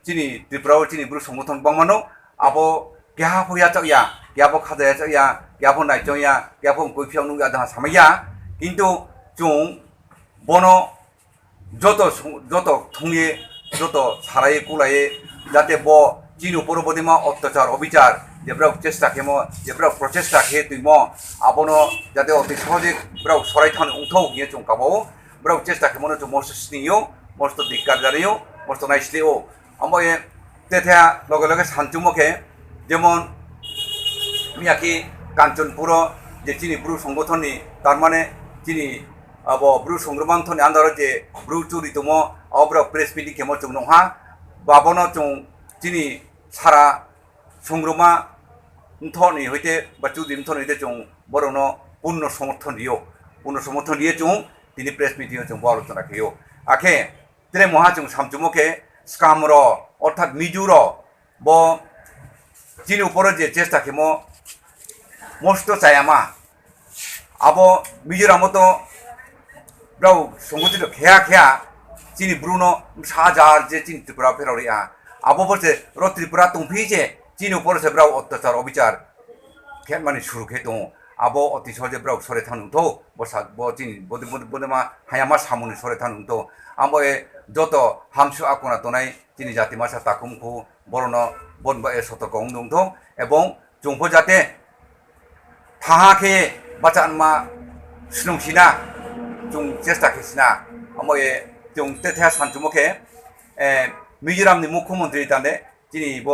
চিনি ত্রিপুরাও চিনি ব্রু সংগঠন বাংমানো আবো কেহা হইয়া চাইয়া কেয়াবো খাজায়া চাইয়া কেয়াবো নাইচয়া কেয়াবো কইফিয়াव নুয়া दा সামাইয়া কিন্তু চুং বনো যত থুঙে যত সারায়ে কুলায়ে যাতে ব চীন উপরবদিমা অত্যাচার অবিচার যেব্রাও চেষ্টা খেমো যেব্রাও প্রচেষ্টা খেয়ে তুইম আবনো যাতে অতি সহজে ব্রাও সরাইথান উঠৌ গিয়ে চুংকাবাও ব্রাও চেষ্টা খেমনো চুং মস্ত স্নিও মস্ত দিককার জানিও মস্ত নাইসলেও আমায় তেথা লগে লগে সানচুমকে যেমন মিয়াকি কাঞ্চনপুর যে চিনি ব্রু সংগঠননি তার মানে চিনি अब ब्रु संग्रमांथनि आन्दार जे ब्रु चुरी दङ अब्रा प्रेस मिटिं खेमो चुं नहा बाबनो चुं चिनि सारा संग्रमा थनि हइते बा चुदि थनि हइते चुं बरनो पूर्ण समर्थन दिए चुं तिनि प्रेस मिटिं चुं आलोचना खेयो आखे तेरे महा चुं सामचुमके स्कामर अर्थात मिजुर ब चिनि ऊपर जे चेष्टा खेमो मस्त चायामा अब मिजोरामो तो ब्राउ संगठित खेया चिनी ब्रुनो साजार जे चिनी त्रिपुरा फेरावरिया आबो बसे र त्रिपुरा तुंफी जे चिनी ऊपर से ब्राउ अत्याचार अविचार खेन माने शुरू खे दं आबो अति सहजे ब्राउ सरे थानु तो बसा ब चिनी बदमा हायामा सामुनि सरे थानु तो आमो ए जत हामसु आकुना तनाय चिनी जाति मासा ताकुमखौ बरनो बनबा ए सतर्क दं तो एवं जोंफो जाते थाहाखे बाचानमा सुनुंसिना जों चेष्टा खेसिना आमोए जों तेथा सानचुमके मिजोरामनि मुख्यमंत्री ताने दिनै ब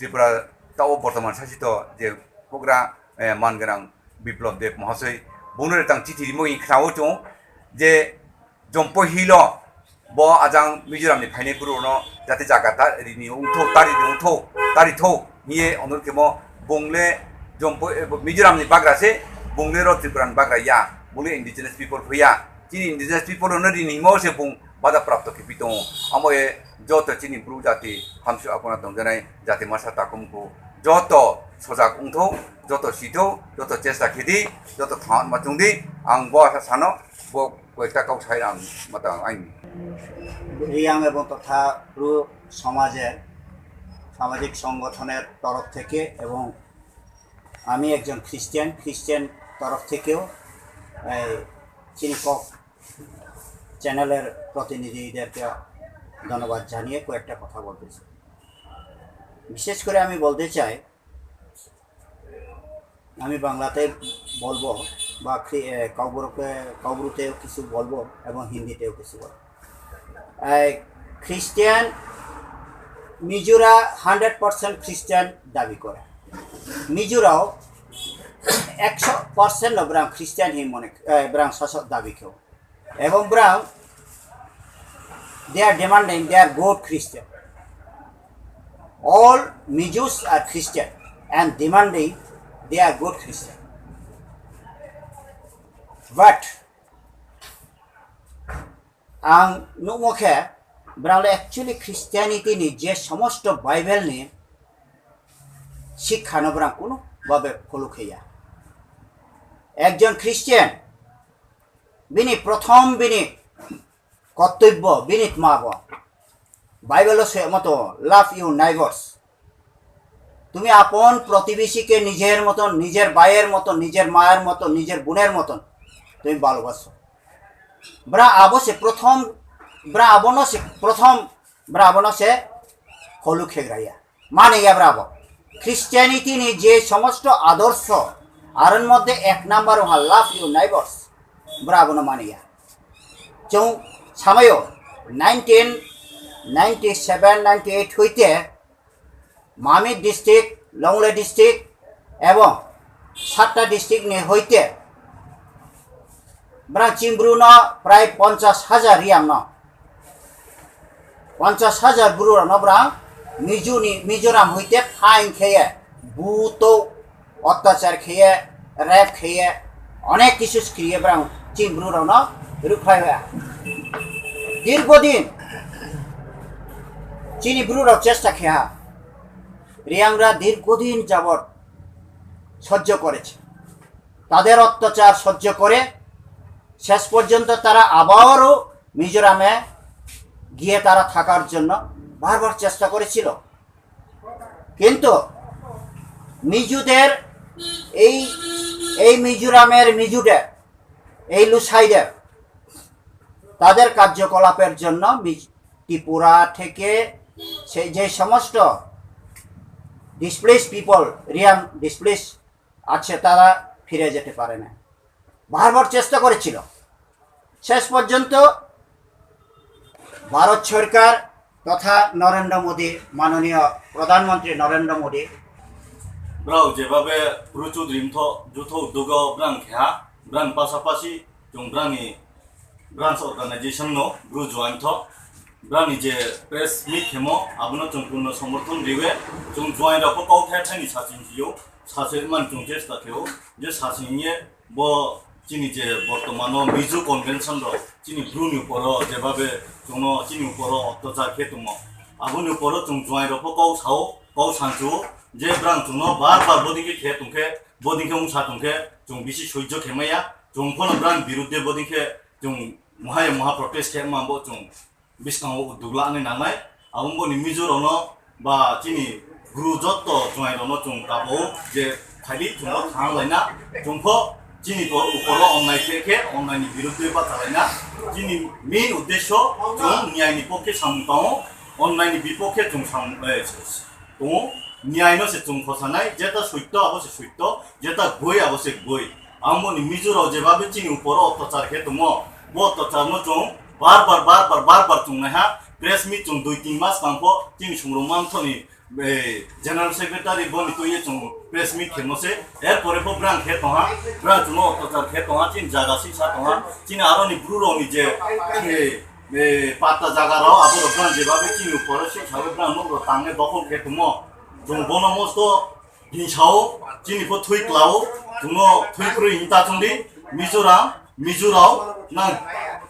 त्रिपुरा ताव बर्तमान शासित जे पग्रा मानगोनां बिप्लब देव महाशय बुनो तां चिठि रिमोइ खाव जों जे जम्पो हिल ब आजां मिजोरामनि फाइने गुरुनो जाते जागाता रिनि उंथौ तारि थौ निये अनुरकेमो बंगले जम्पो मिजोरामनि बाग्रासे बंगले र त्रिपुरानि बाग्राया बंगले इंडिजिनास पिपल फैया चिनी इंडिजिनास पिपल होनो दिनै मसे बुं बादा प्राप्त खेपि दं आमोए जत चिनी ब्रु जाति हामसु आकुना दंजानाय जाति मासा ताकुमखौ जत सजाग उंथौ जत सिथौ जत चेष्टा खेदि जत थान माचुंदि आं ब सानो ब কয়েকটা কাউ ছাই আং মাতা আইনি রিয়াং এবং তথা ব্রু সমাজের সামাজিক সংগঠনের তরফ থেকে এবং আমি একজন খ্রিস্টান তরফ থেকেও চিনি চ্যানেলের প্রতিনিধিদেরকে ধন্যবাদ জানিয়ে কয়েকটা কথা বলতে চাই। বিশেষ করে আমি বলতে চাই, আমি বাংলাতে বলবো বা কবরুতেও কিছু বলবো এবং হিন্দিতেও কিছু বলবো। খ্রিস্টান মিজোরা 100% খ্রিস্টান দাবি করে। মিজোরাও 100% ব্রাং খ্রিস্টান হি মনে ব্রাং শাসক দাবি কেউ এবং ব্রাং they are demanding they are good Christian. All Mijos are Christian and demanding they are good Christian. But ang numokhe brale actually Christianity ni je samosto Bible ni শিক্ষা নবরা কোনো ভাবে ফলো খেয়া একজন খ্রিস্টান বিনি কর্তব্য বিনীত মাব বাইবেল মতো লাভ ইউ নাইবার্স, তুমি আপন প্রতিবেশীকে নিজের মতন, নিজের ভাইয়ের মতন, নিজের মায়ের মতন, নিজের বোনের মতন তুমি ভালোবাসো। ব্রা আবশ্যে প্রথম হলু খেগরাইয়া মানে ইয়া ব্রাবো খ্রিস্টানিটি নি যে সমস্ত আদর্শ আর মধ্যে এক নাম্বার লাভ ইউ নাইবার্স ব্রাবনো মানিয়া চৌ সাময় 1997-98 হইতে মামি ডিস্ট্রিক্ট, লংলে ডিস্ট্রিক্ট এবং 7টা ডিস্ট্রিক্ট নিয়ে হইতে ব্রা চিমব্রুন প্রায় 50,000 রিয়াম ন 50,000 ব্রু নব্রা মিজোরাম হইতে ফাইন খেয়ে ভূত অত্যাচার খেয়ে র্যাপ খেয়ে অনেক কিছু খেয়ে ব্রা চিমব্রুর রুখাই দীর্ঘদিন চিনি ব্রুরাও চেষ্টা খেয়া রিয়াংরা দীর্ঘদিন যাবৎ সহ্য করেছে। তাদের অত্যাচার সহ্য করে শেষ পর্যন্ত তারা আবারও মিজোরামে গিয়ে তারা থাকার জন্য বারবার চেষ্টা করেছিল, কিন্তু মিজুদের এই মিজোরামের মিজুদের এই লুসাইদের তাদের কার্যকলাপের জন্য ত্রিপুরা থেকে যে সমস্ত ডিসপ্লেস পিপল রিয়াং ডিসপ্লেস আছে তারা ফিরে যেতে পারে না। বারবার চেষ্টা করেছিল, শেষ পর্যন্ত ভারত সরকার তথা নরেন্দ্র মোদী, মাননীয় প্রধানমন্ত্রী নরেন্দ্র মোদী ব্রাও যেভাবে প্রচুর যুথ উদ্যোগ ব্রাং খেয়া ব্রাং পাশাপাশি जों ब्रांनि ब्रांच अर्गानाइजेशन नो ब्रु जॉइन थो ब्रांनि जे प्रेस मीट खेमो आबनो जों पूर्ण समर्थन दिवे जों जॉइन रखो काउथे थानि सासिन जियो सासे मान जों चेष्टा खेओ जे सासिनिए बो चिनि जे बर्तमान मिजु कन्वेंशन रो चिनि ब्रुनि ऊपर जेभाबे जों चिनि ऊपर अत्याचार खेतुमो आबुनि ऊपर जों जॉइन रखो काउ साओ काउ सानजु जे ब्रां जों बार बोदिके खेतुंखे बोदिके उंसातुंखे जों बिसि सह्य खेमाया जों फोन ब्रां बिरुद्धे बोदिके जों महा प्रोटेस्ट खेमाबो जों बिस्कांगो दुगलाने नांनाय आबुंबोनि मिजोरावनो बा चिनि गुरु जत्त जॉइनरावनो जों गाबो जे खालि जों थांलायना जोंखो चिनि ऊपर अन्याय खेखे अन्यायनि बिरुद्धे बाथालायना चिनि मेन उद्देश्य जों न्यायनि पक्षे सामगाव अन्यायनि विपक्षे जों दङ न्यायनो से जों फसानाय जेता सत्य अवश्य सत्य जेता गय अवश्य गय आंबोनि मिजोराव जेबाबे चिनि ऊपर अत्याचार खेतुमो बो अत्याचारनो जों बार जों नाहा प्रेस मीट जों 2-3 मास बांफो चिनि संग्रामांथनि जनरल सेक्रेटारि बनि तोये जों प्रेस मीट खेमोसे एर परे बो ब्रां खेतोहा ब्रां जों अत्याचार खेतोहा चिनि जागासि सातोहा चिनि आरोनि ब्रुरोनि जे पाता जागाराव आबो ब्रां जेबाबे चिनि ऊपर से साबे ब्रां नो तांगे दखल खेतुमो जों बनमस्त हिंसाव चिनि फो थुइक्लाव जों थुइक्रो हिंता चुंदि मिजोराव ना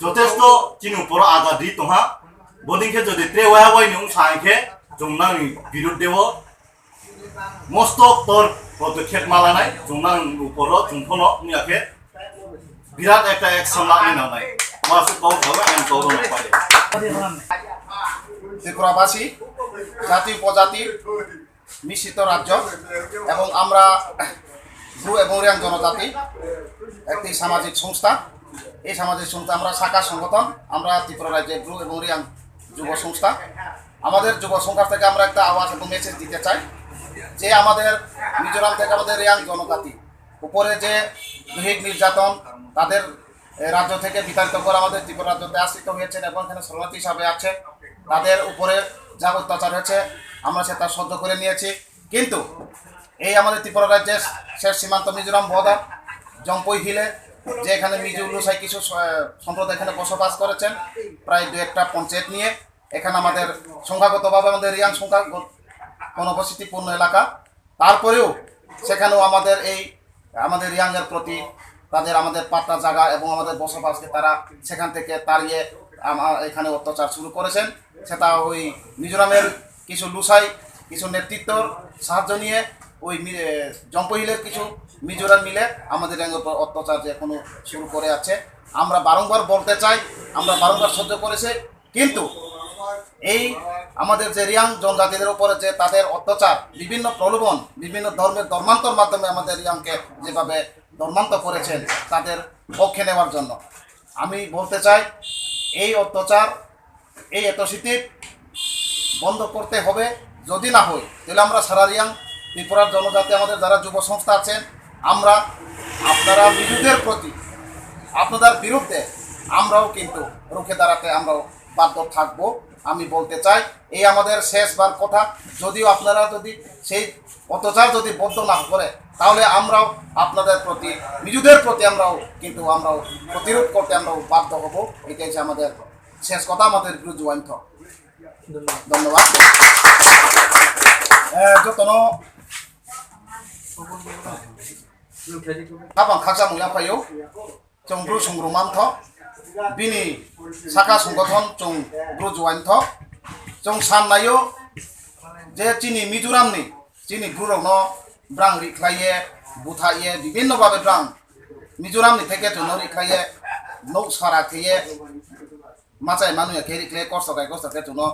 যথেষ্ট চিনি উপর আঘাত দি তোহা বদিনকে যদি ত্রেওয়া হয়নি সাইকে জংনাং বিরুদ্ধেও মস্তক তোর পদক্ষেপ মালানাই জংনাং উপর জংফনো নিয়াকে বিরাট একটা অ্যাকশন লানি নানাই মাসু পাও হবে আমি কওরো না পারে ত্রিপুরাবাসী জাতি উপজাতি মিশ্রিত রাজ্য এবং আমরা ব্রু এবং রিয়াং জনজাতি একটি সামাজিক সংস্থা এই সামাজিক সংস্থা আমরা শাখা সংগঠন, আমরা ত্রিপুরা রাজ্যের ব্রু এবং রিয়াং যুব সংস্থা। আমাদের যুব সংস্থা থেকে আমরা একটা আওয়াজ এবং মেসেজ দিতে চাই যে আমাদের মিজোরাম থেকে আমাদের রিয়াং জনজাতি উপরে যে দৈহিক নির্যাতন তাদের রাজ্য থেকে বিতাড়িত করে আমাদের ত্রিপুরা রাজ্যতে আশ্রিত হয়েছেন এবং এখানে শরণার্থী হিসাবে আছে, তাদের উপরে যা অত্যাচার হয়েছে আমরা সেটা সহ্য করে নিয়েছি। কিন্তু এই আমাদের ত্রিপুরা রাজ্যের শেষ সীমান্ত মিজোরাম বর্ডার জম্পই হিলে যে এখানে মিজো লুসাই কিছু সম্প্রদায় এখানে বসবাস করেছেন প্রায় 2-1টা পঞ্চায়েত নিয়ে। এখানে আমাদের সংখ্যাগতভাবে আমাদের রিয়াং সংখ্যা ঘনবসতিপূর্ণ এলাকা, তারপরেও সেখানেও আমাদের রিয়াংয়ের প্রতি তাদের আমাদের পাট্টা জায়গা এবং আমাদের বসবাসকে তারা সেখান থেকে তাড়িয়ে এখানে অত্যাচার শুরু করেছেন। সেটা ওই মিজোরামের কিছু লুসাই কিছু নেতৃত্বর সাহায্য নিয়ে ওই জম্পহিলের কিছু মিজোরাম মিলে আমাদের রিয়াংয়ের উপর অত্যাচার যে এখনো শুরু করে আছে। আমরা বারংবার বলতে চাই, আমরা বারংবার সহ্য করেছি, কিন্তু এই আমাদের যে রিয়াং জনজাতিদের উপরে যে তাদের অত্যাচার, বিভিন্ন প্রলোভন, বিভিন্ন ধর্মের ধর্মান্তর মাধ্যমে আমাদের রিয়াংকে যেভাবে ধর্মান্তর করেছেন তাদের পক্ষে নেওয়ার জন্য আমি বলতে চাই এই অত্যাচার, এই এতশীতি বন্ধ করতে হবে। যদি না হয় তাহলে আমরা সারা রিয়াং ত্রিপুরার জনজাতি আমাদের যারা যুব সংস্থা আছেন, আমরা আপনারা মিজুদের প্রতি আপনাদের বিরুদ্ধে আমরাও কিন্তু রুখে দাঁড়াতে আমরাও বাধ্য থাকবো। আমি বলতে চাই এই আমাদের শেষবার কথা, যদিও আপনারা যদি সেই অত্যাচার যদি বন্ধ না করে তাহলে আমরাও আপনাদের প্রতি মিজুদের প্রতি আমরাও প্রতিরোধ করতে আমরাও বাধ্য হব। এটাই হচ্ছে আমাদের শেষ কথা, আমাদের গ্রুজওয়াইন্থ। ধন্যবাদ। যতন হাবাং খাকসা মুয়া ফাইও जों ब्रु संग्रुमान्थ बिनि साखा संगठन जों ब्रुजवाइन्थ जों साननायो जे चिनि मिजोरामनि चिनि ब्रुरावनो ब्रां रिख्लाये बुथाये विभिन्न भावे ब्रां मिजोरामनि थेके जोंनो रिख्लाये नौ सारा थेये माचाय मानुया के रिख्लाये कस्तके जोंनो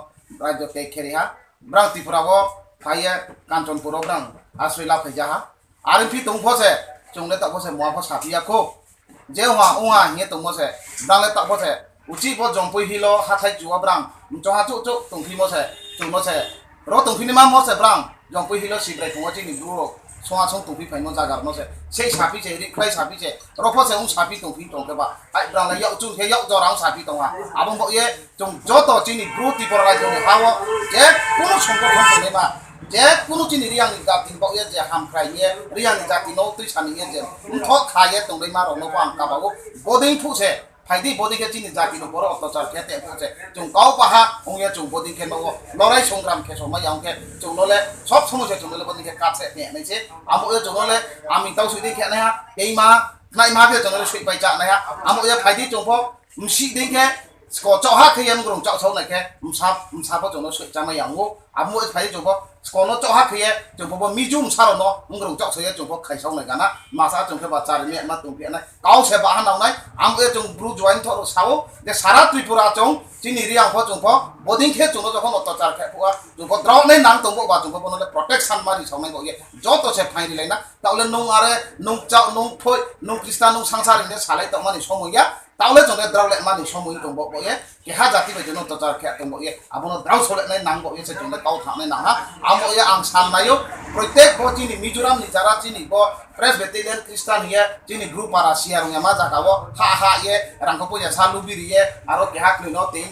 राज्य के खेरिहा ब्रां त्रिपुरावो फाये काञ्चनपुराव ब्रां आश्रय लाफैजाहा आरो फि दंफसे जोंनो तबसे मुवाफो साफियाखौ जे उहा हिए तंगमसे ब्रांले तबसे उची बो जम्पै हिलो हाथाय जुवा ब्रां जहा चो तंफिमसे जोंनोसे रो तंफिनि मा मसे ब्रां जम्पै हिलो सिब्राय तंगोची नि ब्रुरो सङा सं तंफि फाइनो जागारनोसे सेई साफिसे रिख्लाय साफिसे रफसे उं साफि तंफि तंकेबा आइ ब्रांले याव चुन हे याव जरां साफि तंगा आबं बो ये जों जतो चिनि ब्रु तिपर रायजोनि हावो जे कुनु संगठन तनेबा जे कुनु चिनि रियानि जाति बो ये जे हामख्राये रियानि जाति नो तुइ सानिये जे उंथ खाये तंदै मा रनो को आं काबागो बोदिं फुसे फाइदि बोदिं के चिनि जाति नो बरो अत्याचार खेते फुसे जों गाव बाहा उंगे जों बोदिं के नो लराय संग्राम के समय यावके जों नले सब समस्या जों नले बोदिं के कासे ने नैसे आमो ये जों नले आमि ताव सुदि खेने हा एमा नाइ मा के जों नले सुइ बाय जाने हा आमो ये फाइदि जोंफो मुसि दिं के स्को चहा खयम ग्रं चाव चाव नाके मुसाफो जों सुइ जामा यावो आमो ये फाइदि जोंफो स्कोनो चहा खये जोंफो मिजुम सारनो उंग्रं चाव सये जोंफो खाइसाव नाय गाना मासा जोंफो बाचार ने मा तुंफेना गाव से बाहा नावनाय आमो ये जों ब्रु जॉइन थरो सावो जे सारा त्रिपुरा जों चिनि रियांफो जोंफो बोदिं खे जोंनो जखन अत्याचार खेफुआ जोंफो द्रावनै नां तंबो बा जोंफो बनले प्रोटेक्शन मारि सावनाय गये जतो से फाइरि लायना तावले नं आरो नं चाव नं थय नं क्रिस्टान नं संसारिने सालाय तमानि समया तावले जोंने द्रावले मानि समय दंबो बये केहा जाति बे जोंनो अत्याचार खे दंबो ये आबनो द्राव सोलेनाय नांगो ये से जोंने गाव थांनाय नाङा आमो ये आं साननायो प्रत्येक बो चिनि मिजोराम नि जारा चिनि बो प्रेसबिटेरियान क्रिस्टान हिए चिनि ग्रुप आरा सियार मा जागावो हा ये रांखो पुजा सालु बिरिये आरो केहा क्लिनो तिन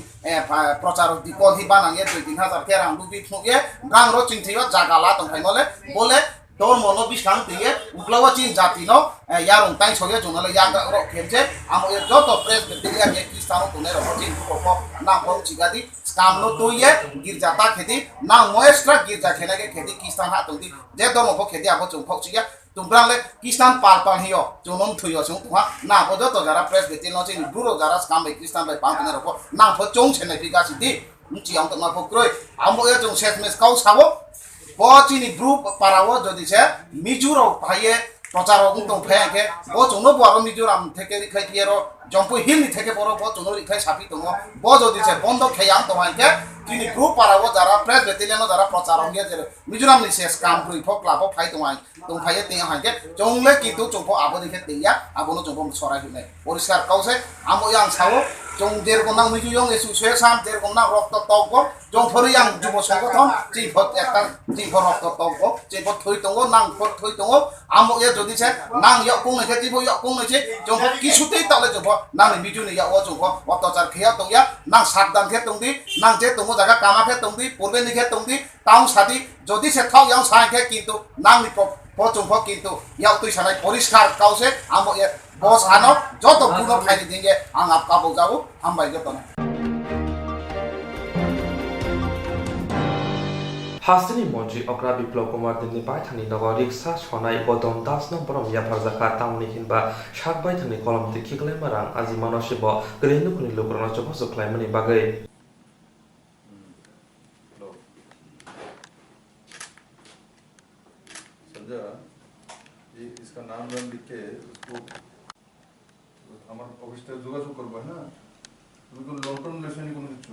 प्रचार दिको हि बानांगे 2-3,000 के रां लुबि थुगे ब्रां रो चिंथियो जागाला तंखाइनले बोले तोर मनो बिसां दिए उग्लावा चिन जाति नो यारं ताइ सगे जोनले यागा रो खेमसे आमो ये जतो प्रेसबिटेरियान ये क्रिस्टानो तने रो चिन को ना को चिगादि काम नो तो ये गिरजाता खेती ना मोएस्ट्रा गिरजा खेना के खेती क्रिस्टान हा तंदि जे दमो को खेती आबो जोंखौ चिया तुमब्रांले क्रिस्टान पाल हियो जोनम थुयो जों तुहा ना बजो तो जरा प्रेसबिटेरियान नो चिन ब्रुरो जरा काम बे क्रिस्टान बे पांतने रो ना फो चों छने बिगासिदि मुचियां तमा फक्रोय आमो ये जों सेटमेस काउ साबो बचिनि ग्रुप पारावो जदि से मिजुरो भाइये প্রচারক দংফায়াকে ব জন্য বড় মিজোরাম থেকে রিখাই কিয়েরো জম্পু হিলনি থেকে বড় ব জন্য রিখাই সাপি দङ ব যদি সে বন্ধ খেয়াং দহাইকে তিনি গ্রুপ পারাবো যারা প্রেস বেটেলিয়ানো যারা প্রচারক গিয়ে যে মিজোরামনি শেষ কাম করি ফক লাভো ফাই দঙাই দংফাইয়ে তে হাইকে জংলে কিন্তু জংফ আবো দিকে তেইয়া আবনো জংফ সরাই হইনে পরিষ্কার কাউসে আমো ইয়াং সাও জং যেরকম নাম মিজুয়ং এসোসিয়েশন যেরকম নাম রক্ত তক জং ফরি ইয়াং যুব সংগঠন চিফত একটা চিফ রক্ত তক চিফত থই দङ নাং ফত থই দङ আমো এ যদি সে নাং ইয়া কোন নে চিফ ইয়া কোন নে জং কিছুতেই তালে জং নাং মিজুনি ইয়া ও জং অত্যাচার খেয়া দংয়া নাং সাবধান খে দংদি নাং যে দङ জায়গা কামা খে দংদি পূর্বে নিখে দংদি টাউন সাদি যদি সে থাও ইয়াং সাই খে কিন্তু নাং নি পচং কিন্তু ইয়াও তুই সানাই পরিষ্কার কাউসে আমো এ বস আনো যত বুনো ফাইনি দিঙ্গে আং আপ কাবো যাবো হামবাই যতনে Hasini Monji Okra Biplop Kumar Dini Baithani Nogo Riksa Sonai Bodom Das Nomborom Yaphazaka Tamni Hinba Shak Baithani Kolom Ti Kikle Marang Azimano Shibo Grenu Kuni Lukrono Chobo Suklai Mani Bagai समझा ये इसका नाम वाम लिख के उसको আমার অফিসটা যোগাযোগ করবো না তুমি কোন লং টার্ম রিলেশনই কোনো কিছু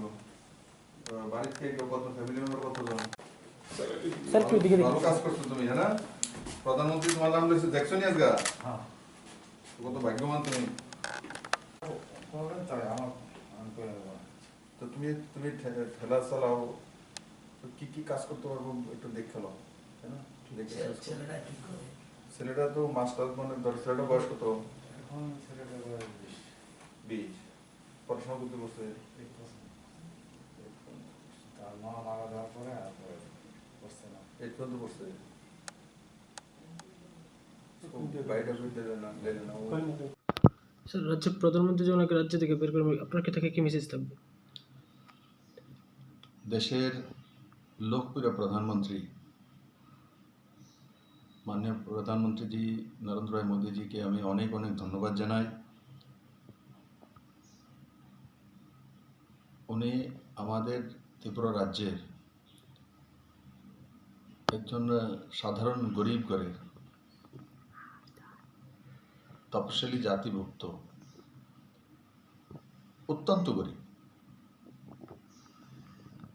বাড়ি থেকে কত ফ্যামিলি মেম্বার কতজন স্যার তুই দিকে ভালো কাজ করছো তুমি হ্যাঁ না প্রধানমন্ত্রী তোমার নাম লিখছে দেখছো নি আজকে হ্যাঁ কত ভাগ্যবান তুমি তো তুমি তুমি ঠেলা চালাও কি কি কাজ করতে পারবো একটু দেখে নাও তাই না ছেলেটা তো মাস্টার মানে ছেলেটা বয়স কত এখন ছেলেটা বয়স 20 পড়াশোনা করতে বসে তার মা মারা যাওয়ার পরে আর বসছে না এই পর্যন্ত বসছে বাইরে করতে না লেলে না স্যার রাজ্য প্রধানমন্ত্রী যে ওনাকে রাজ্য থেকে বের করে আপনার থেকে কি মেসেজ থাকবে দেশের লোকপ্রিয় প্রধানমন্ত্রী माननीय प्रधानमंत्री जी नरेंद्र भाई मोदी जी के हमें अनेक अनेक धन्यवाद जानाई उन्हें हमारे त्रिपुरा राज्य एकजन साधारण गरीब करे तपशिली जातिभुक्त अत्यंत गरीब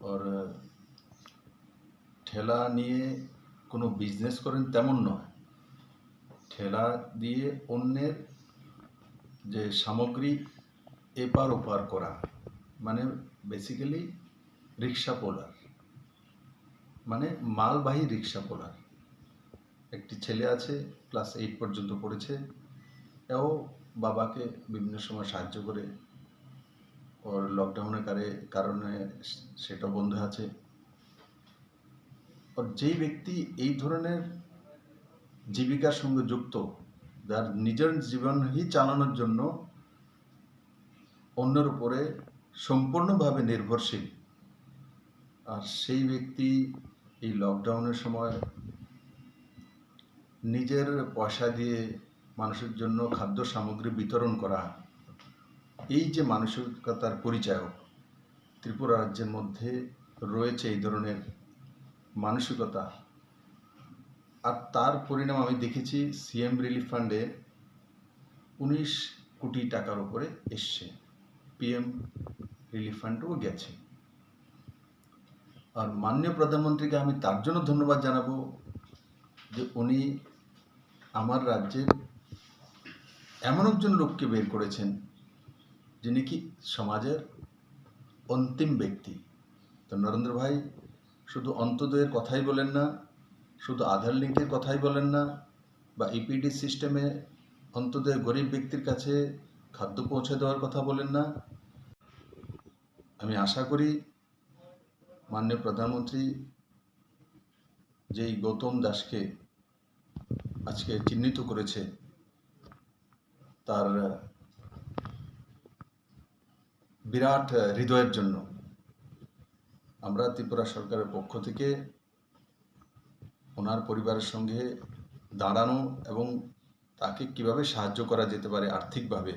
और ठेला निये কোনো বিজনেস করেন তেমন নয় ঠেলা দিয়ে অন্যের যে সামগ্রী এপার ওপার করা মানে বেসিক্যালি রিক্সা পোলার মানে মালবাহী রিক্সা পোলার একটি ছেলে আছে ক্লাস 8 পর্যন্ত পড়েছে এও বাবাকে বিভিন্ন সময় সাহায্য করে ওর লকডাউনের কারণে সেটা বন্ধ আছে और যেই ব্যক্তি এই ধরনের জীবিকার সঙ্গে যুক্ত যার নিজের জীবনই চালানোর জন্য অন্যের উপরে সম্পূর্ণভাবে নির্ভরশীল আর সেই ব্যক্তি এই লকডাউনের সময় নিজের পয়সা দিয়ে মানুষের জন্য খাদ্য সামগ্রী বিতরণ করা এই যে মানসিকতার পরিচয়ক ত্রিপুরা রাজ্যের মধ্যে রয়েছে এই ধরনের মানসিকতা আর তার পরিণাম আমি দেখেছি সিএম রিলিফ ফান্ডে 19 কোটি টাকার উপরে এসছে পিএম রিলিফ ফান্ডও গেছে আর মাননীয় প্রধানমন্ত্রীকে আমি তার জন্য ধন্যবাদ জানাবো যে উনি আমার রাজ্যের এমন একজন লোককে বের করেছেন যিনি কি সমাজের অন্তিম ব্যক্তি তো নরেন্দ্র ভাই শুধু অন্তোদয়ের কথাই বলেন না শুধু আধার লিঙ্কের কথাই বলেন না বা ইপিডি সিস্টেমে অন্তোদয় গরিব ব্যক্তির কাছে খাদ্য পৌঁছে দেওয়ার কথা বলেন না আমি আশা করি মাননীয় প্রধানমন্ত্রী যেই গৌতম দাসকে আজকে চিহ্নিত করেছে তার বিরাট হৃদয়ের জন্য আমরা ত্রিপুরা সরকারের পক্ষ থেকে ওনার পরিবারের সঙ্গে দাঁড়ানো এবং তাকে কিভাবে সাহায্য করা যেতে পারে আর্থিকভাবে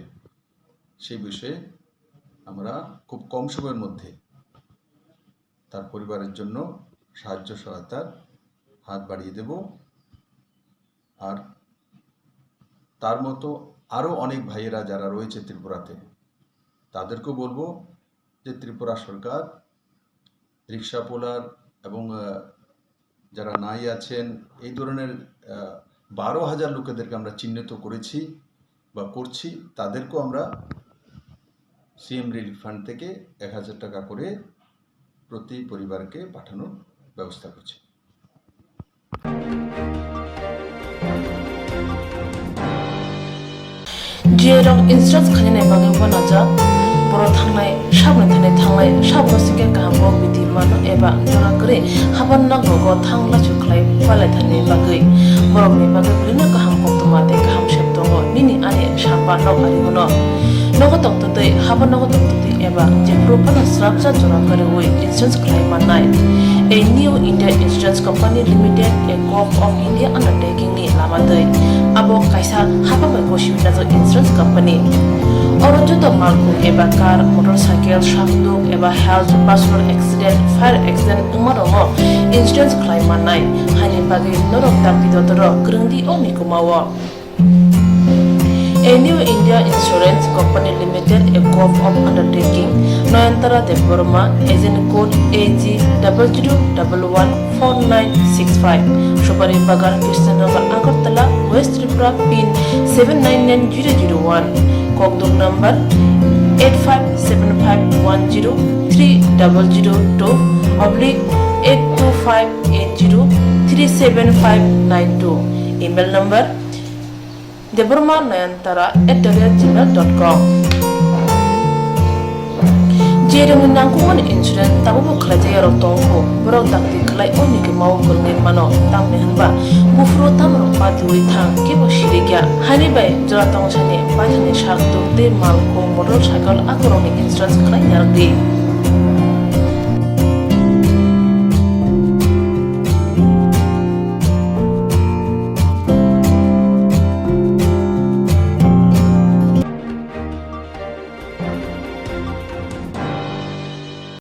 সেই বিষয়ে আমরা খুব কম সময়ের মধ্যে তার পরিবারের জন্য সাহায্য সহায়তার হাত বাড়িয়ে দেব আর তার মতো আরও অনেক ভাইয়েরা যারা রয়েছে ত্রিপুরাতে, তাদেরকেও বলবো যে ত্রিপুরা সরকার রিক্সা পোলার এবং যারা নাই আছেন এই ধরনের 12,000 লোকেদেরকে আমরা চিহ্নিত করেছি বা করছি, তাদেরকেও আমরা সিএম রিলিফ ফান্ড থেকে 1,000 টাকা করে প্রতি পরিবারকে পাঠানোর ব্যবস্থা করছি। जेराव इन्सुरेन्स खालामनाय बागै बनाजा बर' थांनाय साबनो थांनाय साबनो सिंगे गाहामो बिदि मानो एबा जरा करे हाबान नांगौ थांला चुख्लाय फालाय थानाय बागै बर'नि बागै बिदिनो गाहाम कक्तमा दे गाहाम सेब दङ निनि आने साबा नाव आरिमोनो नगो तक्तदै हाबा नगो तक्तदै एबा जे प्रोपाना स्राबजा जरा करे वे इन्सुरेन्स खालामनाय A new India Insurance Company Limited, a co-op of India undertaking ni lamadai. Abo kaisa haba mai koshibina jo insurance company. Oro joto malku eba car, motorcycle, shafduk eba health, personal accident, fire accident umarongo insurance claim manai. Hani bagi norok takti dotoro grungdi oni kumawo. A new India Insurance Company Limited, a co-op of undertaking, Noyantara de Burma, agent code AG00114965, Shobari Bagar, Krishnagar, Agartala, West Tripura, PIN 799001, Kokborok number 857510-82580375592, email number deborma9antara@gmail.com. Jerung nangkungan insurance tabu kerja yang rotongko, berau takti kelai oni ke mau kerengin mano tam nehanba, bufro tam rompat duri thang kebo shirikya, hani bay jala tong chane, bajane shark tu te malko motorcycle akoroni insurance kelai nyardi.